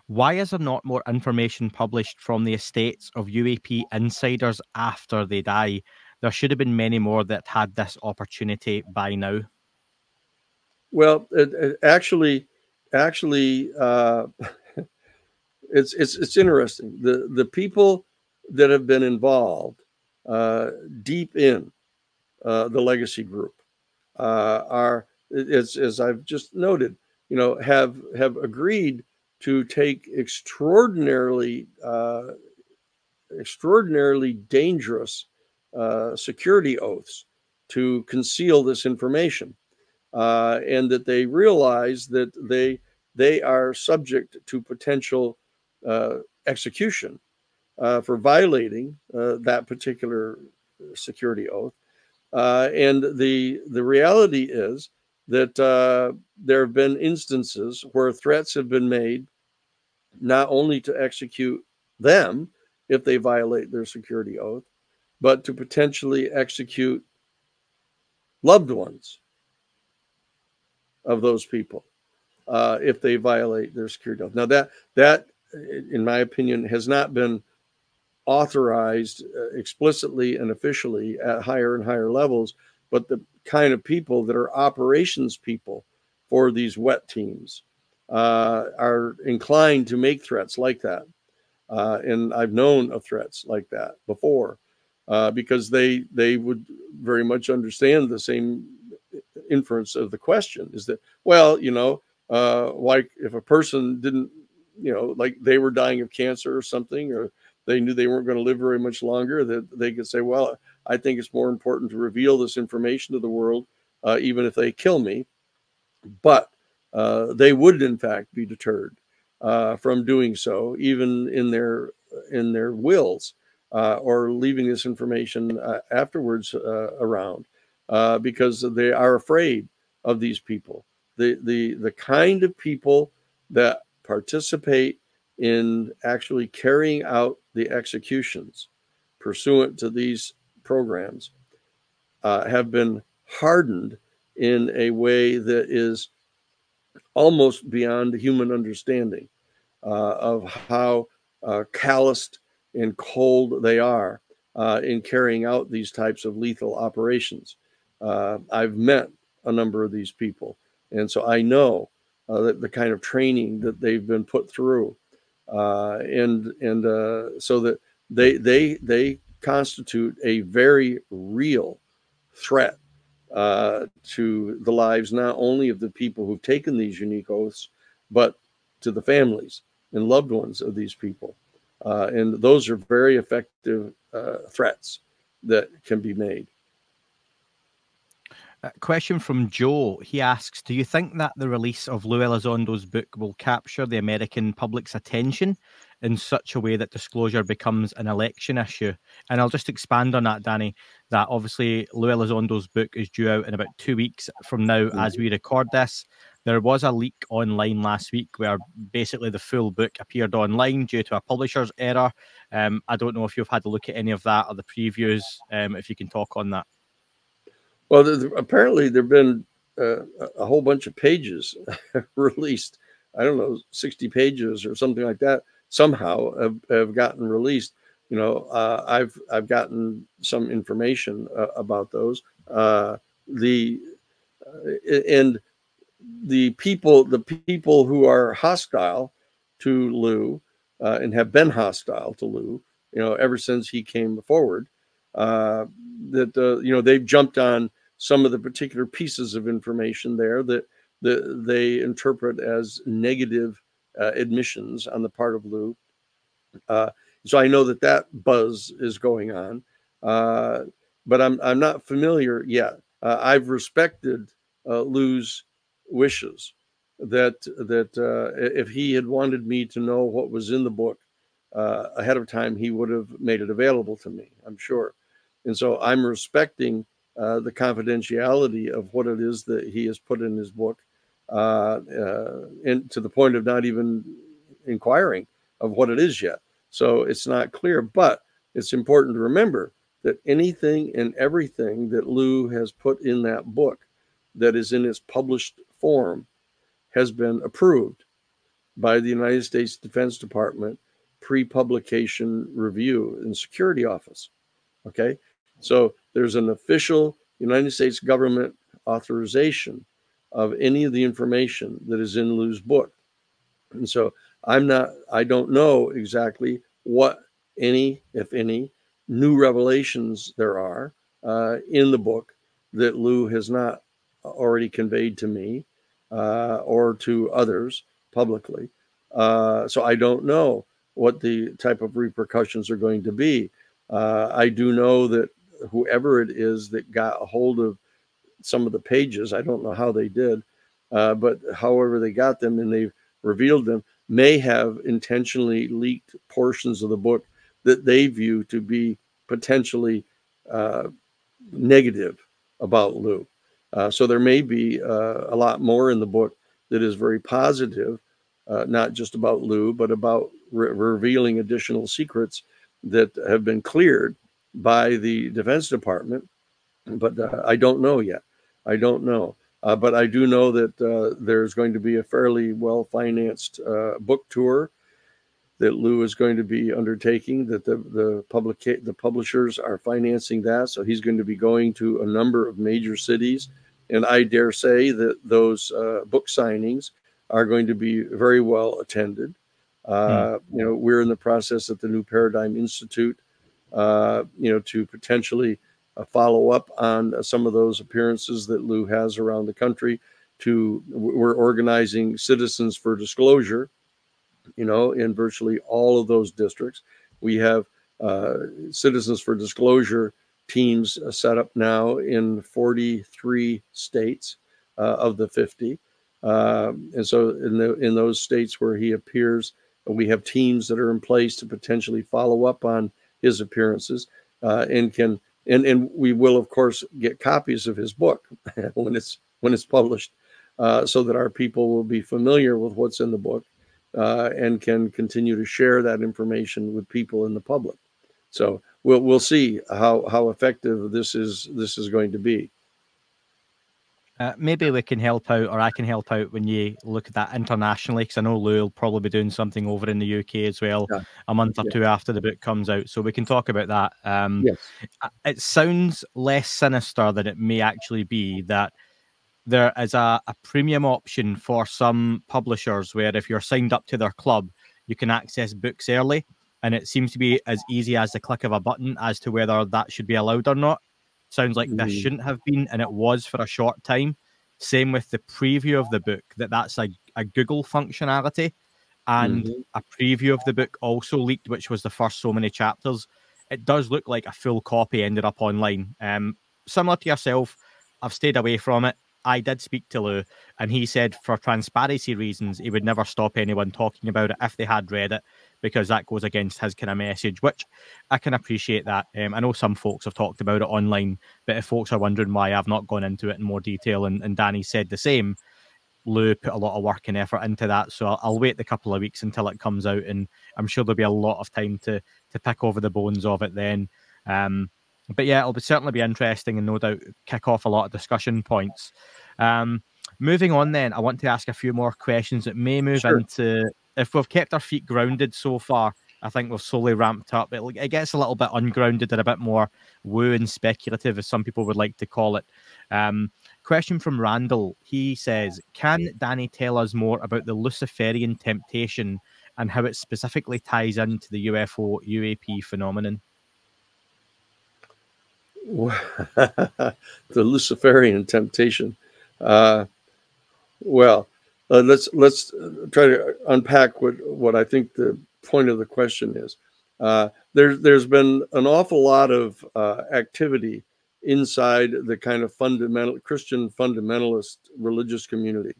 Why is there not more information published from the estates of UAP insiders after they die? There should have been many more that had this opportunity by now. Well, actually, it's interesting. The people that have been involved deep in the legacy group are, as I've just noted, have agreed to take extraordinarily dangerous security oaths to conceal this information, and that they realize that they are subject to potential execution for violating that particular security oath. And the reality is that there have been instances where threats have been made not only to execute them if they violate their security oath, but to potentially execute loved ones of those people if they violate their security oath. Now that, in my opinion, has not been authorized explicitly and officially at higher and higher levels, but the kind of people that are operations people for these wet teams are inclined to make threats like that. And I've known of threats like that before because they would very much understand the same inference of the question is that, well, like if a person didn't, like they were dying of cancer or something, or they knew they weren't going to live very much longer, that they could say, well, I think it's more important to reveal this information to the world, even if they kill me. But they would, in fact, be deterred from doing so, even in their wills, or leaving this information afterwards around, because they are afraid of these people. The kind of people that participate in actually carrying out the executions pursuant to these programs have been hardened in a way that is almost beyond human understanding of how calloused and cold they are in carrying out these types of lethal operations. I've met a number of these people, and so I know that the kind of training that they've been put through, and so that they constitute a very real threat to the lives not only of the people who've taken these unique oaths, but to the families and loved ones of these people. And those are very effective threats that can be made. Question from Joe. He asks, do you think that the release of Lue Elizondo's book will capture the American public's attention in such a way that disclosure becomes an election issue? And I'll just expand on that, Danny, that obviously Lue Elizondo's book is due out in about 2 weeks from now as we record this. There was a leak online last week where basically the full book appeared online due to a publisher's error. I don't know if you've had a look at any of that or the previews, if you can talk on that. Well, apparently there have been a whole bunch of pages released. I don't know, 60 pages or something like that. Somehow have gotten released. I've gotten some information about those. And the people who are hostile to Lue and have been hostile to Lue, ever since he came forward, they've jumped on some of the particular pieces of information there that they interpret as negative admissions on the part of Lue. So I know that buzz is going on, but I'm not familiar yet. I've respected Lue's wishes that if he had wanted me to know what was in the book ahead of time, he would have made it available to me, I'm sure. And so I'm respecting the confidentiality of what it is that he has put in his book, and to the point of not even inquiring of what it is yet. So it's not clear, but it's important to remember that anything and everything that Lue has put in that book that is in its published form has been approved by the United States Defense Department pre-publication review and security office. Okay, so there's an official United States government authorization of any of the information that is in Lue's book. And so I don't know exactly what any, if any, new revelations there are in the book that Lue has not already conveyed to me or to others publicly. So I don't know what the type of repercussions are going to be. I do know that whoever it is that got a hold of some of the pages, I don't know how they did, but however they got them and they've revealed them, may have intentionally leaked portions of the book that they view to be potentially negative about Lue. So there may be a lot more in the book that is very positive, not just about Lue, but about revealing additional secrets that have been cleared by the Defense Department. But I don't know yet. I don't know. But I do know that there's going to be a fairly well-financed book tour that Lue is going to be undertaking, that the publishers are financing that. So he's going to be going to a number of major cities. And I dare say that those book signings are going to be very well attended. We're in the process at the New Paradigm Institute, to potentially follow up on some of those appearances that Lue has around the country. We're organizing Citizens for Disclosure, in virtually all of those districts. We have Citizens for Disclosure teams set up now in 43 states of the 50. And so in those states where he appears, we have teams that are in place to potentially follow up on his appearances, and we will of course get copies of his book when it's published, so that our people will be familiar with what's in the book and can continue to share that information with people in the public. So we'll see how effective this is going to be. Maybe we can help out, or I can help out when you look at that internationally, because I know Lue will probably be doing something over in the UK as well, a month or two after the book comes out. So we can talk about that. Yes. It sounds less sinister than it may actually be, that there is a premium option for some publishers where if you're signed up to their club, you can access books early. And it seems to be as easy as the click of a button as to whether that should be allowed or not. Sounds like this shouldn't have been, and it was for a short time. Same with the preview of the book, that's a Google functionality, and a preview of the book also leaked, which was the first so many chapters. It does look like a full copy ended up online. Similar to yourself, I've stayed away from it. I did speak to Lue, and he said for transparency reasons, he would never stop anyone talking about it if they had read it, because that goes against his kind of message, which I can appreciate that. I know some folks have talked about it online, but if folks are wondering why I've not gone into it in more detail, and Danny said the same, Lue put a lot of work and effort into that. So I'll wait the couple of weeks until it comes out, and I'm sure there'll be a lot of time to pick over the bones of it then. But yeah, it'll certainly be interesting, and no doubt kick off a lot of discussion points. Moving on then, I want to ask a few more questions that may move into, if we've kept our feet grounded so far, I think we've slowly ramped up. It gets a little bit ungrounded and a bit more woo and speculative, as some people would like to call it. Question from Randall. He says, can Danny tell us more about the Luciferian temptation and how it specifically ties into the UFO UAP phenomenon? The Luciferian temptation. Let's try to unpack what I think the point of the question is. There's been an awful lot of activity inside the kind of fundamental Christian fundamentalist religious community,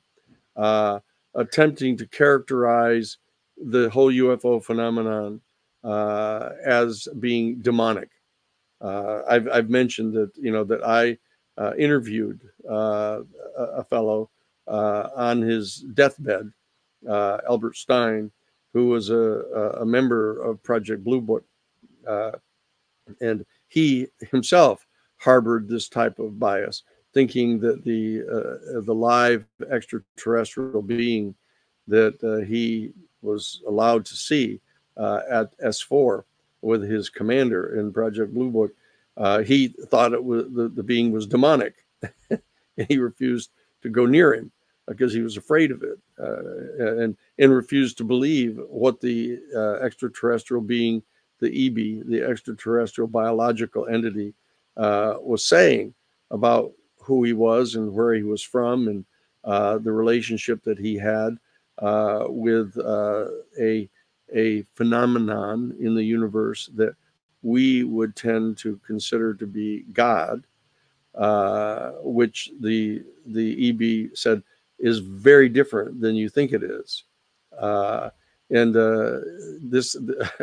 attempting to characterize the whole UFO phenomenon as being demonic. I've mentioned that that I interviewed a fellow on his deathbed, Albert Stein, who was a member of Project Blue Book, and he himself harbored this type of bias, thinking that the live extraterrestrial being that he was allowed to see at S4 with his commander in Project Blue Book, he thought it was the being was demonic, and he refused to go near him because he was afraid of it, and refused to believe what the extraterrestrial being, the EB, the extraterrestrial biological entity, was saying about who he was and where he was from, and the relationship that he had with a phenomenon in the universe that we would tend to consider to be God, which the EB said is very different than you think it is. This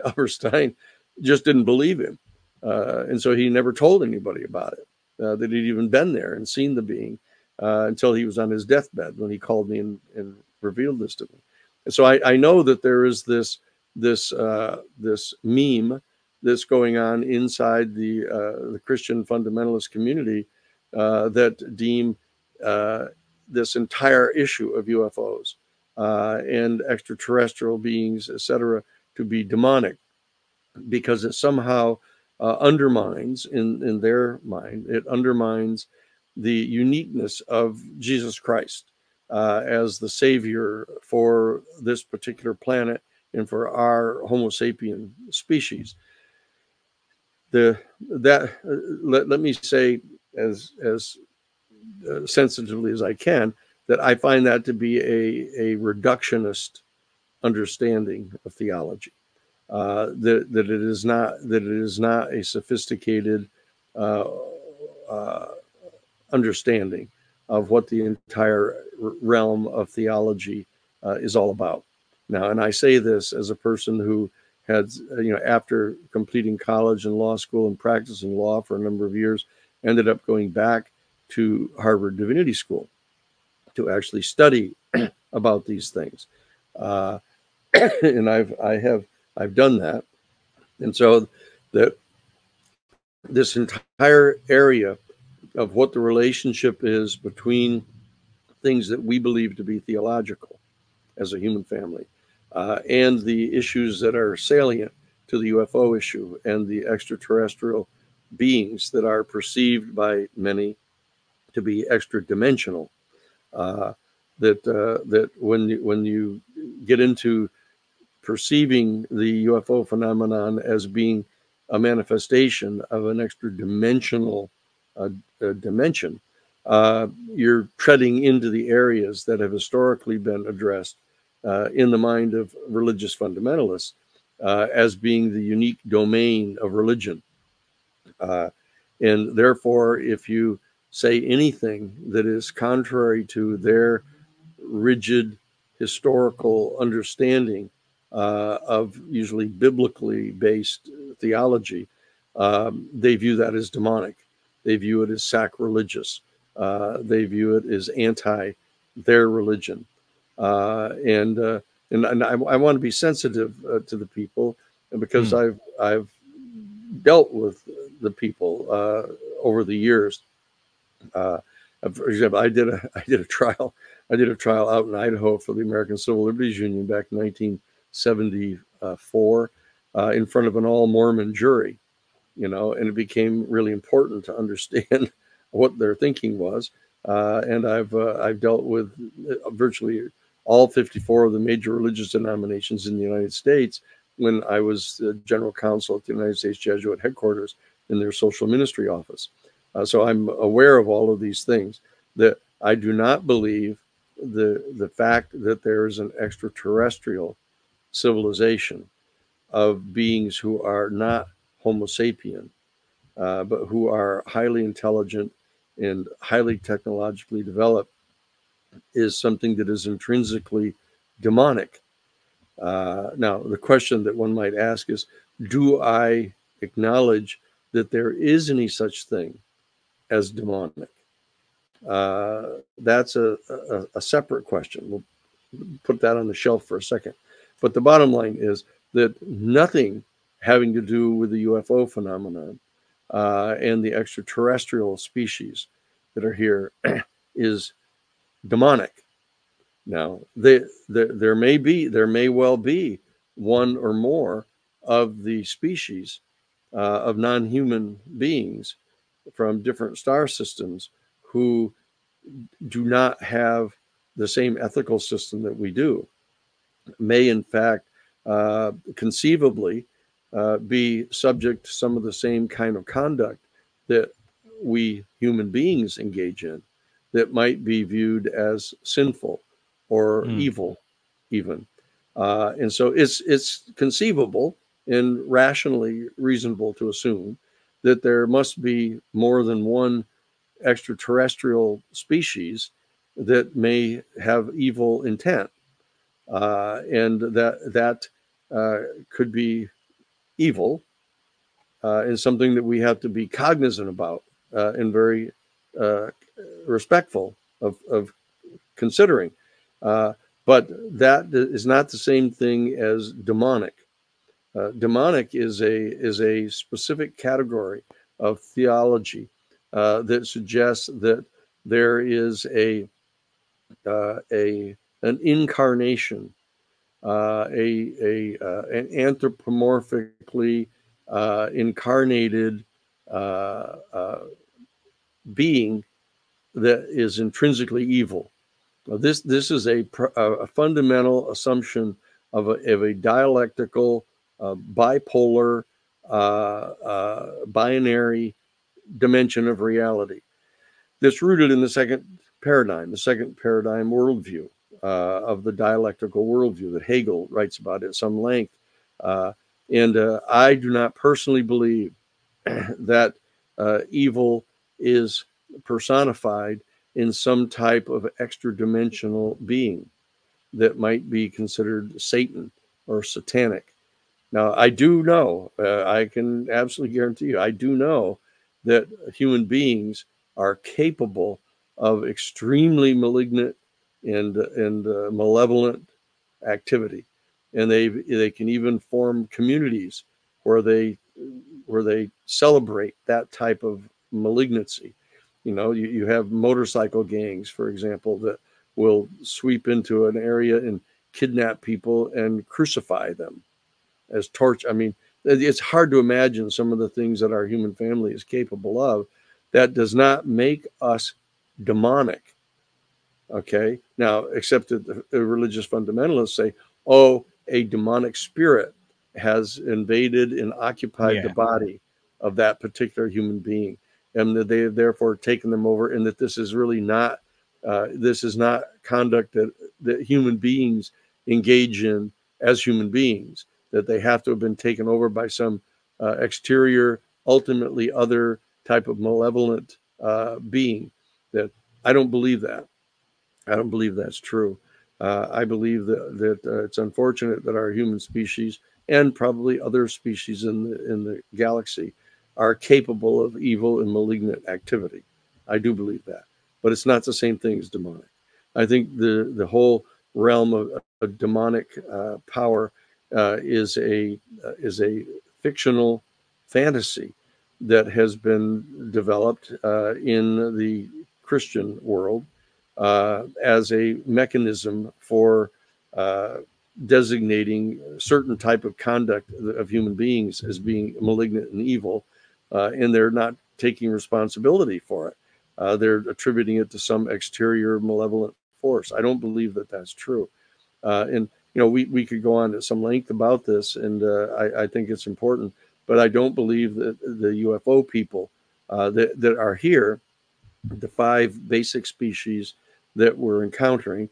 Albert Stein just didn't believe him, and so he never told anybody about it, that he'd even been there and seen the being, until he was on his deathbed when he called me and revealed this to me. And so I know that there is this meme that's going on inside the Christian fundamentalist community that deem this entire issue of UFOs and extraterrestrial beings, etc., to be demonic, because it somehow undermines, in their mind, it undermines the uniqueness of Jesus Christ as the savior for this particular planet and for our Homo sapien species. Let me say as sensitively as I can that I find that to be a reductionist understanding of theology. That it is not a sophisticated understanding of what the entire realm of theology is all about. Now, and I say this as a person who had, after completing college and law school and practicing law for a number of years, ended up going back to Harvard Divinity School to actually study about these things, and I've done that, and so that this entire area of what the relationship is between things that we believe to be theological as a human family, and the issues that are salient to the UFO issue and the extraterrestrial beings that are perceived by many to be extra dimensional. That when you get into perceiving the UFO phenomenon as being a manifestation of an extra dimensional dimension, you're treading into the areas that have historically been addressed in the mind of religious fundamentalists as being the unique domain of religion. And therefore, if you say anything that is contrary to their rigid historical understanding of usually biblically based theology, they view that as demonic. They view it as sacrilegious. They view it as anti their religion. And I want to be sensitive to the people, because I've dealt with the people over the years. For example, I did a trial out in Idaho for the American Civil Liberties Union back in 1974 in front of an all Mormon jury, and it became really important to understand what their thinking was. And I've dealt with virtually all 54 of the major religious denominations in the United States when I was general counsel at the United States Jesuit headquarters in their social ministry office. So I'm aware of all of these things. That I do not believe the fact that there is an extraterrestrial civilization of beings who are not Homo sapien, but who are highly intelligent and highly technologically developed, is something that is intrinsically demonic. Now, the question that one might ask is, do I acknowledge that there is any such thing as demonic? That's a separate question. We'll put that on the shelf for a second. But the bottom line is that nothing having to do with the UFO phenomenon and the extraterrestrial species that are here is demonic. Now, there may well be one or more of the species of non-human beings from different star systems who do not have the same ethical system that we do, may in fact conceivably be subject to some of the same kind of conduct that we human beings engage in, that might be viewed as sinful or evil even. And so it's conceivable and rationally reasonable to assume that there must be more than one extraterrestrial species that may have evil intent, and that could be evil, and something that we have to be cognizant about and very respectful of considering. But that is not the same thing as demonic. Demonic is a specific category of theology that suggests that there is an incarnation, an anthropomorphically incarnated being that is intrinsically evil. This is a fundamental assumption of a dialectical, bipolar, binary dimension of reality that's rooted in the second paradigm worldview of the dialectical worldview that Hegel writes about at some length. And I do not personally believe that evil is personified in some type of extra dimensional being that might be considered Satan or satanic. Now, I do know, I can absolutely guarantee you, I do know that human beings are capable of extremely malignant and malevolent activity, and they can even form communities where they celebrate that type of malignancy. You know, you have motorcycle gangs, for example, that will sweep into an area and kidnap people and crucify them as torch. I mean, it's hard to imagine some of the things that our human family is capable of. That does not make us demonic. Okay. Now, except that the religious fundamentalists say, oh, a demonic spirit has invaded and occupied the body of that particular human being, and that they have therefore taken them over, and that this is really not, this is not conduct that human beings engage in as human beings, that they have to have been taken over by some exterior, ultimately other type of malevolent being. That I don't believe that. I don't believe that's true. I believe that it's unfortunate that our human species and probably other species in the galaxy are capable of evil and malignant activity. I do believe that, but it's not the same thing as demonic. I think the whole realm of demonic power is a fictional fantasy that has been developed in the Christian world as a mechanism for designating certain type of conduct of human beings as being malignant and evil, and they're not taking responsibility for it. They're attributing it to some exterior malevolent force. I don't believe that that's true. And you know, we could go on at some length about this, and I think it's important, but I don't believe that the UFO people that are here, the 5 basic species that we're encountering,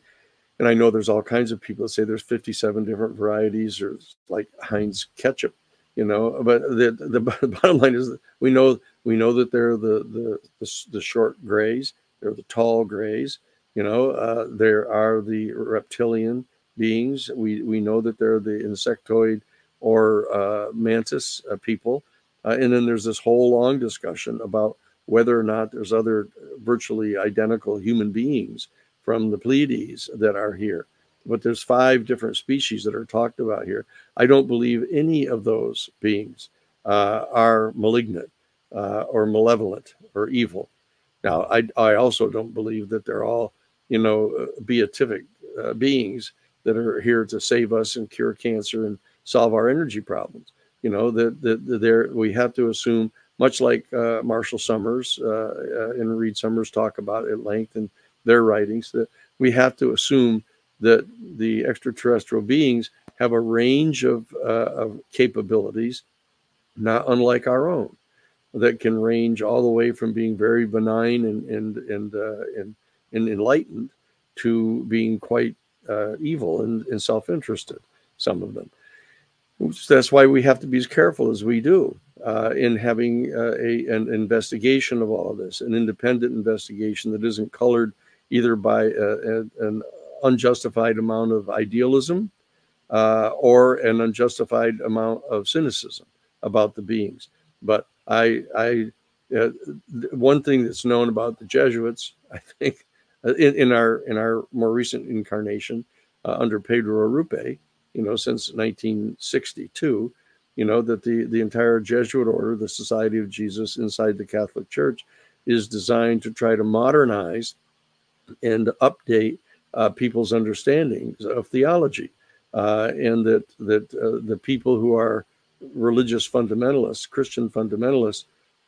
and I know there's all kinds of people that say there's 57 different varieties, or like Heinz ketchup, you know, but the bottom line is that we know that they're the short grays, they're the tall grays, you know, there are the reptilian beings. We know that they're the insectoid or mantis people, and then there's this whole long discussion about whether or not there's other virtually identical human beings from the Pleiades that are here. but there's 5 different species that are talked about here. I don't believe any of those beings are malignant or malevolent or evil. Now, I also don't believe that they're all, beatific beings that are here to save us and cure cancer and solve our energy problems. That we have to assume, much like Marshall Summers and Reed Summers talk about at length in their writings, that we have to assume that the extraterrestrial beings have a range of capabilities, not unlike our own, that can range all the way from being very benign and enlightened to being quite evil and self-interested, some of them. That's why we have to be as careful as we do in having an investigation of all of this, an independent investigation that isn't colored either by an unjustified amount of idealism or an unjustified amount of cynicism about the beings. But one thing that's known about the Jesuits, I think, in our more recent incarnation under Pedro Arrupe, since 1962, that the entire Jesuit order, the Society of Jesus inside the Catholic Church, is designed to try to modernize and update people's understandings of theology, and that the people who are religious fundamentalists, Christian fundamentalists,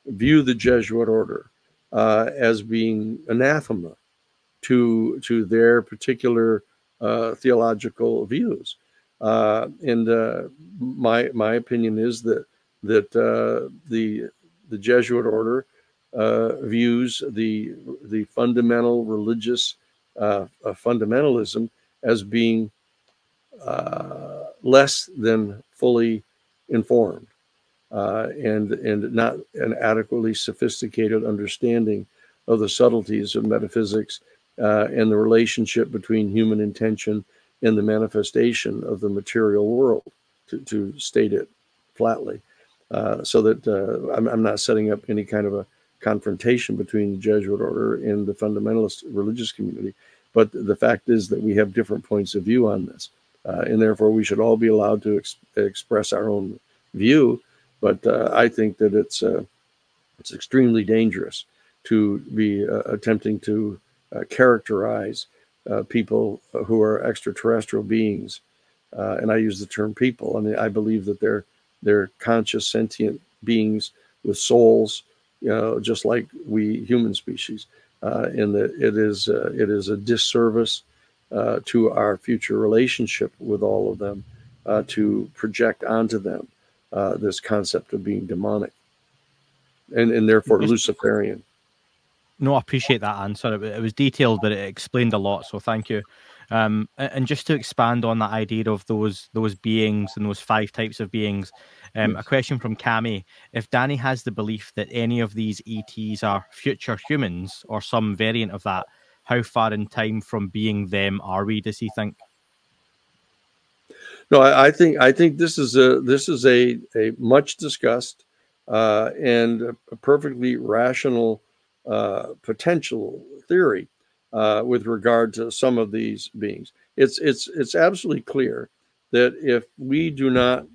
view the Jesuit order as being anathema to their particular theological views. My opinion is that the Jesuit order views the fundamental religious fundamentalism as being less than fully informed and not an adequately sophisticated understanding of the subtleties of metaphysics and the relationship between human intention and the manifestation of the material world, to state it flatly, so that I'm not setting up any kind of a confrontation between the Jesuit order and the fundamentalist religious community. But the fact is that we have different points of view on this, and therefore we should all be allowed to express our own view. But I think that it's extremely dangerous to be attempting to characterize people who are extraterrestrial beings, and I use the term people. I mean, I believe that they're conscious, sentient beings with souls, just like we human species, and that it is a disservice to our future relationship with all of them to project onto them this concept of being demonic and therefore Luciferian. No, I appreciate that answer. It was detailed, but it explained a lot. So thank you. And just to expand on that idea of those beings and those 5 types of beings, Yes. A question from Cami: if Danny has the belief that any of these ETs are future humans or some variant of that, how far in time from being them are we? Does he think? No, I think this is a much discussed and a perfectly rational potential theory with regard to some of these beings. It's absolutely clear that if we do not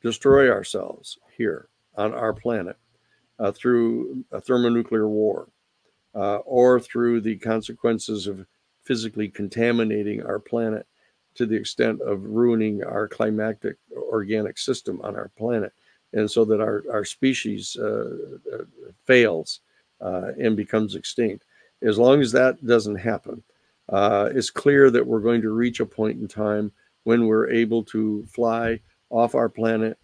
destroy ourselves here on our planet through a thermonuclear war or through the consequences of physically contaminating our planet to the extent of ruining our climactic organic system on our planet, and so that our species fails and becomes extinct. As long as that doesn't happen, it's clear that we're going to reach a point in time when we're able to fly off our planet,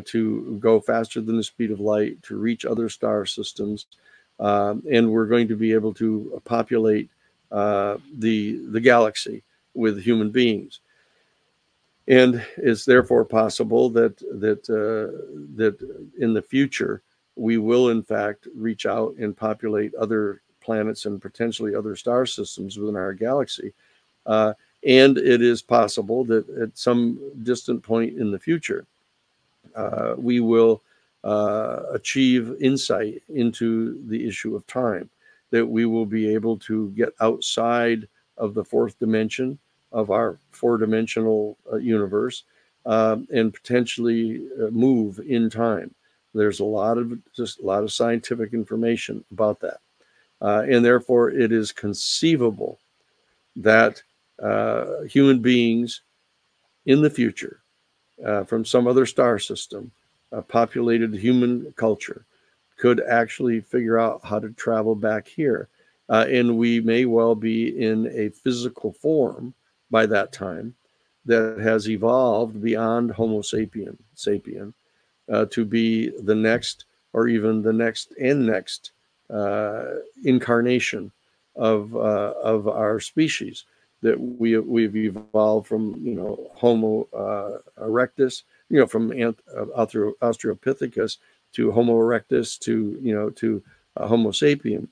to go faster than the speed of light, to reach other star systems, and we're going to be able to populate the galaxy with human beings. And it's therefore possible that in the future we will in fact reach out and populate other planets and potentially other star systems within our galaxy. And it is possible that at some distant point in the future we will achieve insight into the issue of time, that we will be able to get outside of the 4th dimension of our four-dimensional universe, and potentially move in time. There's a lot of scientific information about that, and therefore it is conceivable that human beings in the future, from some other star system, populated human culture, could actually figure out how to travel back here. And we may well be in a physical form by that time that has evolved beyond Homo sapien to be the next, or even the next and next incarnation of our species. That we've evolved from, Homo erectus, from Australopithecus to Homo erectus to Homo sapien,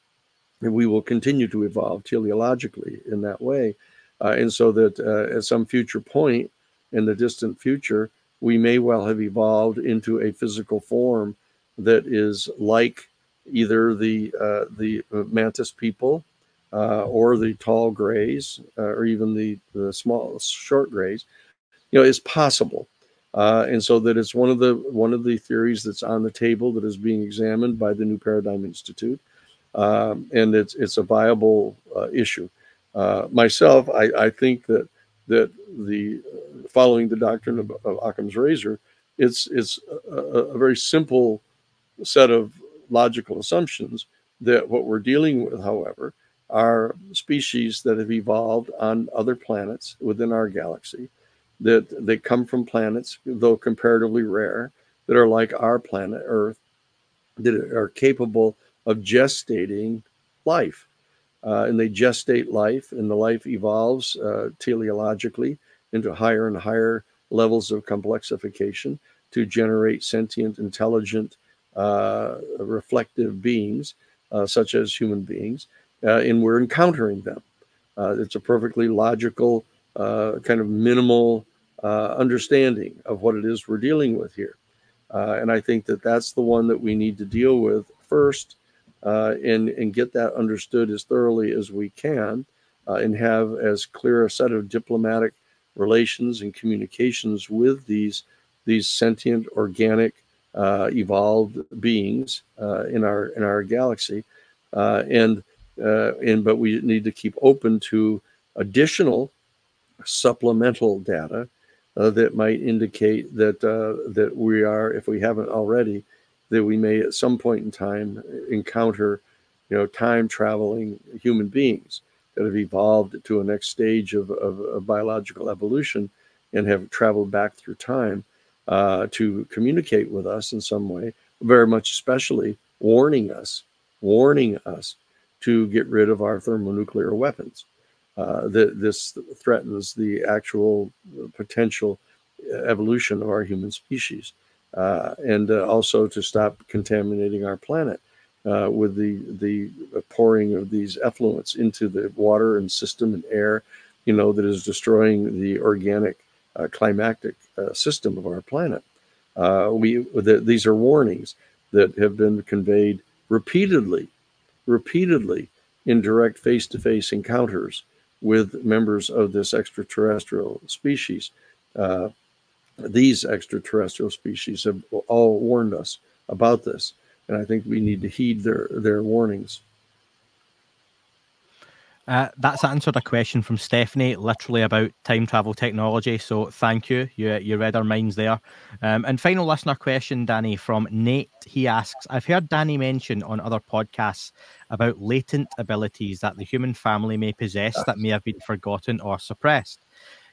and we will continue to evolve teleologically in that way, and so that at some future point in the distant future, we may well have evolved into a physical form that is like either the mantis people, or the tall grays, or even the small short grays. Is possible. And so that it's one of the theories that's on the table that is being examined by the New Paradigm Institute, and it's a viable issue. Myself, I think that the following the doctrine of Occam's razor, it's a very simple set of logical assumptions that what we're dealing with, however, are species that have evolved on other planets within our galaxy, that they come from planets, though comparatively rare, that are like our planet Earth, that are capable of gestating life. And they gestate life, and the life evolves teleologically into higher and higher levels of complexification to generate sentient, intelligent, reflective beings, such as human beings, and we're encountering them. It's a perfectly logical, kind of minimal understanding of what it is we're dealing with here. And I think that that's the one that we need to deal with first, and get that understood as thoroughly as we can, and have as clear a set of diplomatic relations and communications with these sentient, organic, evolved beings in our galaxy, but we need to keep open to additional supplemental data that might indicate that we are, if we haven't already, that we may at some point in time encounter, time traveling human beings that have evolved to a next stage of biological evolution and have traveled back through time to communicate with us in some way, very much especially warning us to get rid of our thermonuclear weapons. This threatens the actual potential evolution of our human species, and also to stop contaminating our planet with the pouring of these effluents into the water and system and air, that is destroying the organic climatic system of our planet. These are warnings that have been conveyed repeatedly in direct face-to-face encounters with members of this extraterrestrial species. These extraterrestrial species have all warned us about this, and I think we need to heed their warnings. That's answered a question from Stephanie, literally about time travel technology. So thank you. You read our minds there. And final listener question, Danny, from Nate. He asks, I've heard Danny mention on other podcasts about latent abilities that the human family may possess that may have been forgotten or suppressed.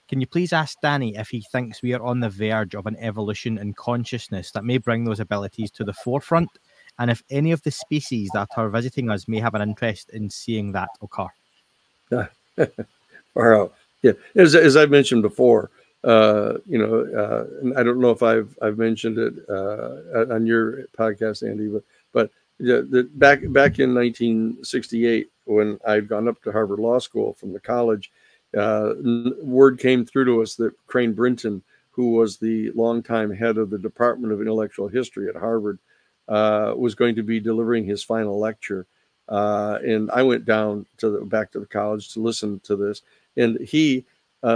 Can you please ask Danny if he thinks we are on the verge of an evolution in consciousness that may bring those abilities to the forefront, and if any of the species that are visiting us may have an interest in seeing that occur? Far out. Yeah, as I mentioned before, and I don't know if I've mentioned it on your podcast, Andy, but back in 1968, when I'd gone up to Harvard Law School from the college, word came through to us that Crane Brinton, who was the longtime head of the Department of Intellectual History at Harvard, was going to be delivering his final lecture. And I went down back to the college to listen to this. And he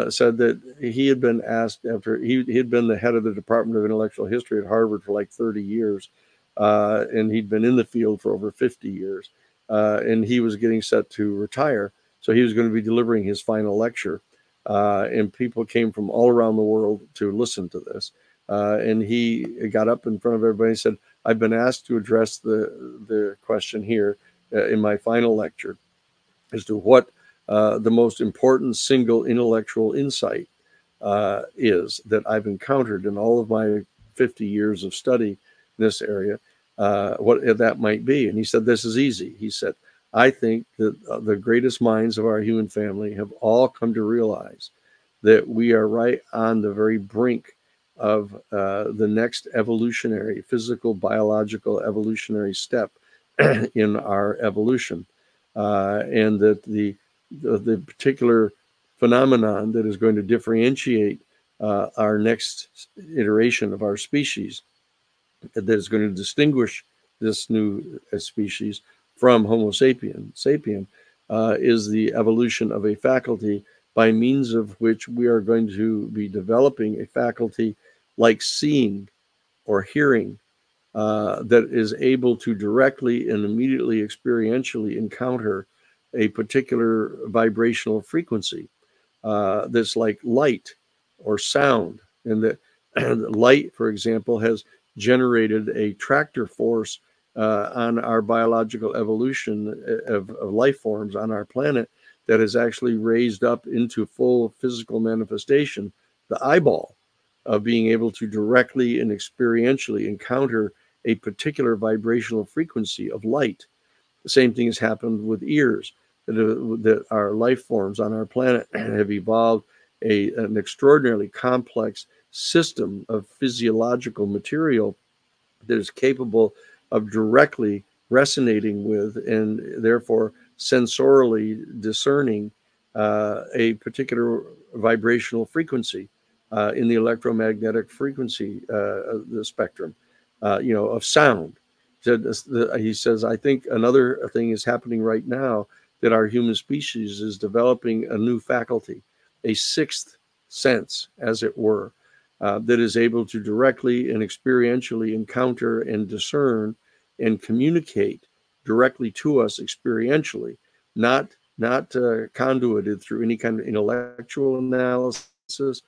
said that he had been asked after he had been the head of the Department of Intellectual History at Harvard for like 30 years, and he'd been in the field for over 50 years, and he was getting set to retire. So he was going to be delivering his final lecture, and people came from all around the world to listen to this. And he got up in front of everybody and said, "I've been asked to address the question here in my final lecture as to what the most important single intellectual insight is that I've encountered in all of my 50 years of study in this area, what that might be." And he said, "This is easy." He said, "I think that the greatest minds of our human family have all come to realize that we are right on the very brink of the next evolutionary, physical, biological evolutionary step in our evolution, and that the particular phenomenon that is going to differentiate our next iteration of our species, that is going to distinguish this new species from Homo sapien, is the evolution of a faculty by means of which we are going to be developing a faculty like seeing or hearing, that is able to directly and immediately experientially encounter a particular vibrational frequency that's like light or sound. And that light, for example, has generated a tractor force on our biological evolution of life forms on our planet that has actually raised up into full physical manifestation the eyeball of being able to directly and experientially encounter a particular vibrational frequency of light. The same thing has happened with ears, that our life forms on our planet have evolved an extraordinarily complex system of physiological material that is capable of directly resonating with and therefore sensorially discerning a particular vibrational frequency in the electromagnetic frequency the spectrum, of sound. He says, "I think another thing is happening right now, that our human species is developing a new faculty, a sixth sense, as it were, that is able to directly and experientially encounter and discern and communicate directly to us experientially, not conduited through any kind of intellectual analysis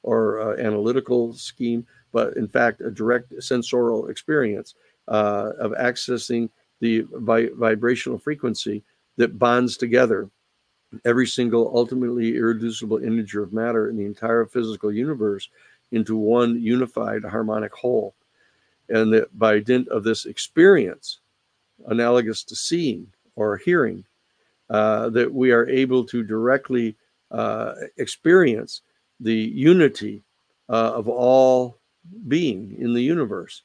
or analytical scheme, but in fact a direct sensorial experience of accessing the vibrational frequency that bonds together every single ultimately irreducible integer of matter in the entire physical universe into one unified harmonic whole. And that by dint of this experience, analogous to seeing or hearing, that we are able to directly experience the unity of all being in the universe.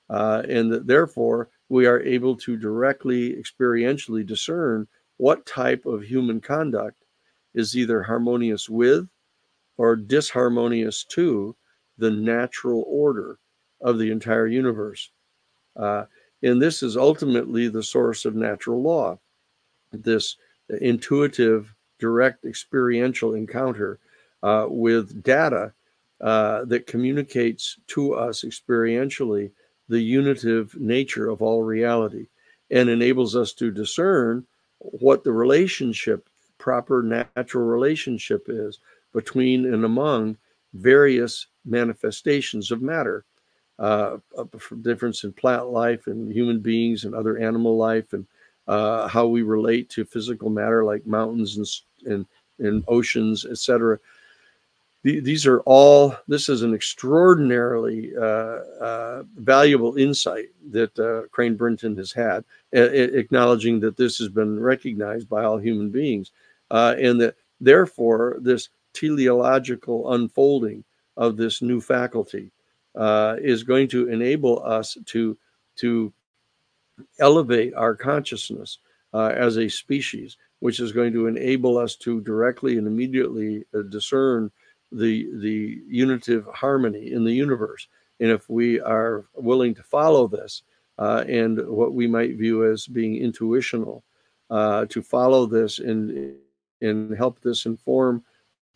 And that therefore we are able to directly experientially discern what type of human conduct is either harmonious with or disharmonious to the natural order of the entire universe. And this is ultimately the source of natural law, this intuitive, direct experiential encounter with data that communicates to us experientially the unitive nature of all reality and enables us to discern what the relationship, proper natural relationship is between and among various manifestations of matter, difference in plant life and human beings and other animal life, and how we relate to physical matter like mountains and oceans, etc. These are all, this is an extraordinarily valuable insight that Crane Brinton has had, acknowledging that this has been recognized by all human beings, and that therefore this teleological unfolding of this new faculty is going to enable us to elevate our consciousness as a species, which is going to enable us to directly and immediately discern the unitive harmony in the universe. And if we are willing to follow this and what we might view as being intuitional, to follow this and help this inform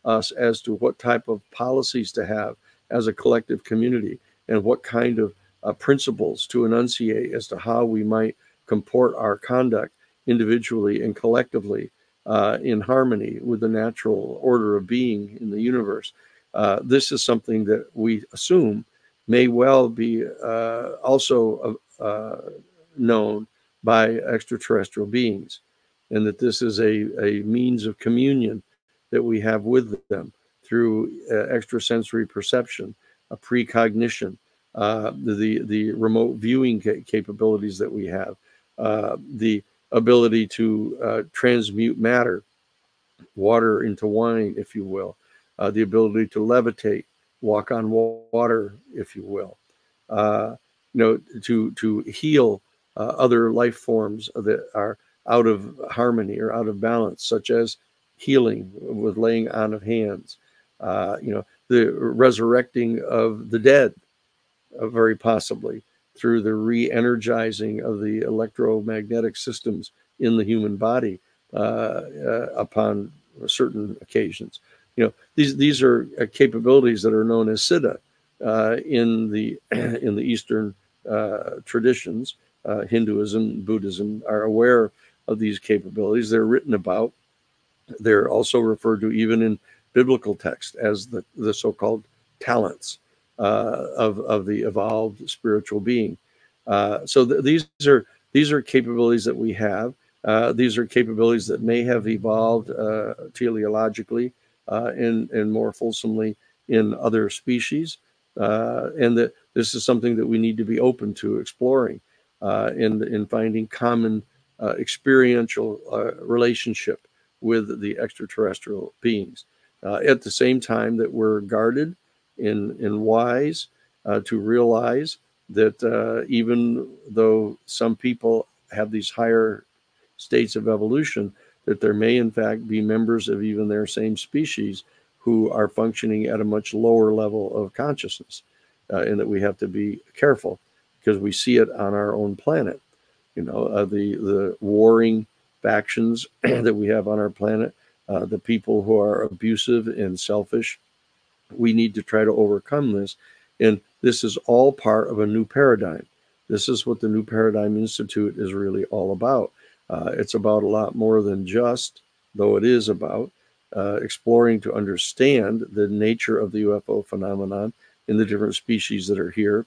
us as to what type of policies to have as a collective community, and what kind of principles to enunciate as to how we might comport our conduct individually and collectively in harmony with the natural order of being in the universe. This is something that we assume may well be also known by extraterrestrial beings, and that this is a means of communion that we have with them through extrasensory perception, a precognition, the remote viewing capabilities that we have, the ability to transmute matter, water into wine, if you will, the ability to levitate, walk on water, if you will, to heal other life forms that are out of harmony or out of balance, such as healing with laying on of hands, the resurrecting of the dead, very possibly through the re-energizing of the electromagnetic systems in the human body upon certain occasions. These are capabilities that are known as siddha in the Eastern traditions. Hinduism, Buddhism are aware of these capabilities. They're written about. They're also referred to even in biblical text as the so-called talents of the evolved spiritual being. So these are capabilities that we have. These are capabilities that may have evolved teleologically and more fulsomely in other species, and that this is something that we need to be open to exploring and finding common experiential relationship with the extraterrestrial beings. At the same time that we're guarded and wise to realize that even though some people have these higher states of evolution, that there may in fact be members of even their same species who are functioning at a much lower level of consciousness, and that we have to be careful because we see it on our own planet. The warring factions that we have on our planet, the people who are abusive and selfish. We need to try to overcome this. And this is all part of a new paradigm. This is what the New Paradigm Institute is really all about. It's about a lot more than just, though it is about, exploring to understand the nature of the UFO phenomenon in the different species that are here,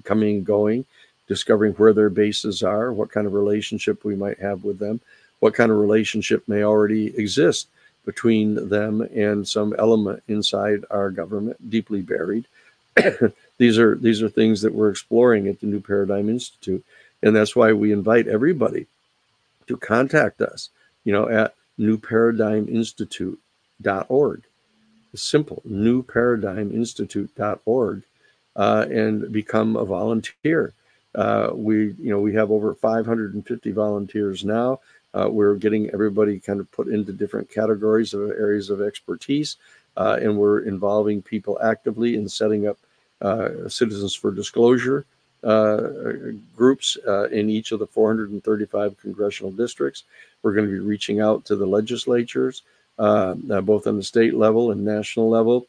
coming and going, discovering where their bases are, what kind of relationship we might have with them, what kind of relationship may already exist between them and some element inside our government, deeply buried. These are things that we're exploring at the New Paradigm Institute, and that's why we invite everybody to contact us, at newparadigminstitute.org. It's simple, newparadigminstitute.org, and become a volunteer. We have over 550 volunteers now. We're getting everybody kind of put into different categories of areas of expertise, and we're involving people actively in setting up Citizens for Disclosure groups in each of the 435 congressional districts. We're going to be reaching out to the legislatures, both on the state level and national level,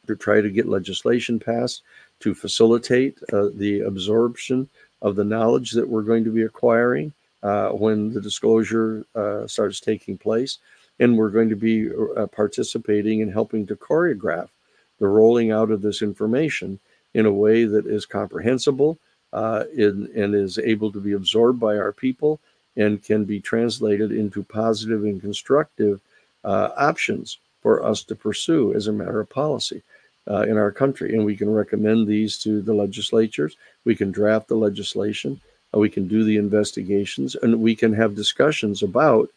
to try to get legislation passed to facilitate the absorption of the knowledge that we're going to be acquiring when the disclosure starts taking place. And we're going to be participating in helping to choreograph the rolling out of this information in a way that is comprehensible and is able to be absorbed by our people and can be translated into positive and constructive options for us to pursue as a matter of policy in our country. And we can recommend these to the legislatures. We can draft the legislation. We can do the investigations, and we can have discussions about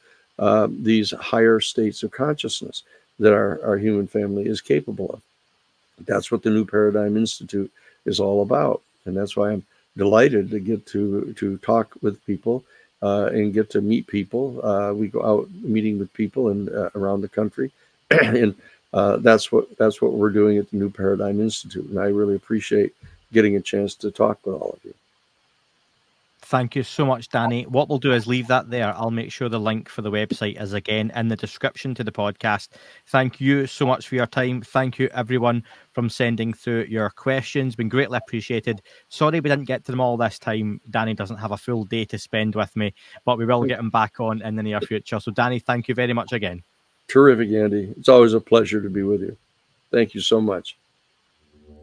these higher states of consciousness that our human family is capable of. That's what the New Paradigm Institute is all about. And that's why I'm delighted to get to talk with people and get to meet people. We go out meeting with people and around the country. And that's what we're doing at the New Paradigm Institute. And I really appreciate getting a chance to talk with all of you. Thank you so much, Danny. What we'll do is leave that there. I'll make sure the link for the website is again in the description to the podcast. Thank you so much for your time. Thank you, everyone, from sending through your questions. Been greatly appreciated. Sorry we didn't get to them all this time. Danny doesn't have a full day to spend with me, but we will get him back on in the near future. So, Danny, thank you very much again. Terrific, Andy. It's always a pleasure to be with you. Thank you so much.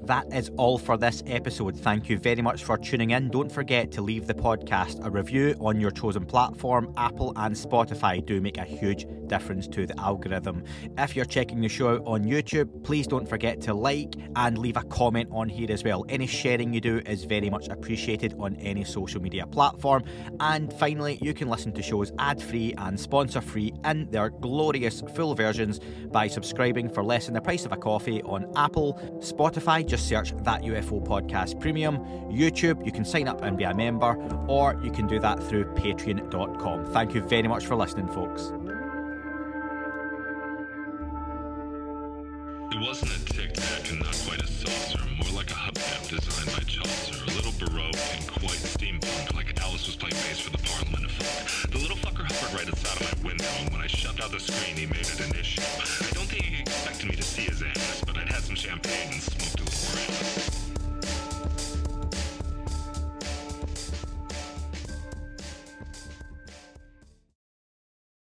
That is all for this episode. Thank you very much for tuning in. Don't forget to leave the podcast a review on your chosen platform. Apple and Spotify do make a huge difference to the algorithm. If you're checking the show out on YouTube, please don't forget to like and leave a comment on here as well. Any sharing you do is very much appreciated on any social media platform. And finally, you can listen to shows ad-free and sponsor-free in their glorious full versions by subscribing for less than the price of a coffee on Apple, Spotify, just search That UFO Podcast Premium. YouTube, you can sign up and be a member, or you can do that through patreon.com. Thank you very much for listening, folks. It wasn't a tic-tac and not quite a saucer, more like a hubcap designed by Chaucer, a little baroque and quite steampunk, like Alice was playing bass for the Parliament of Folk. The little fucker hovered right outside of my window, and when I shoved out the screen, he made it an issue. I don't think he expected me to see his ass, but I'd had some champagne and smoked a little more.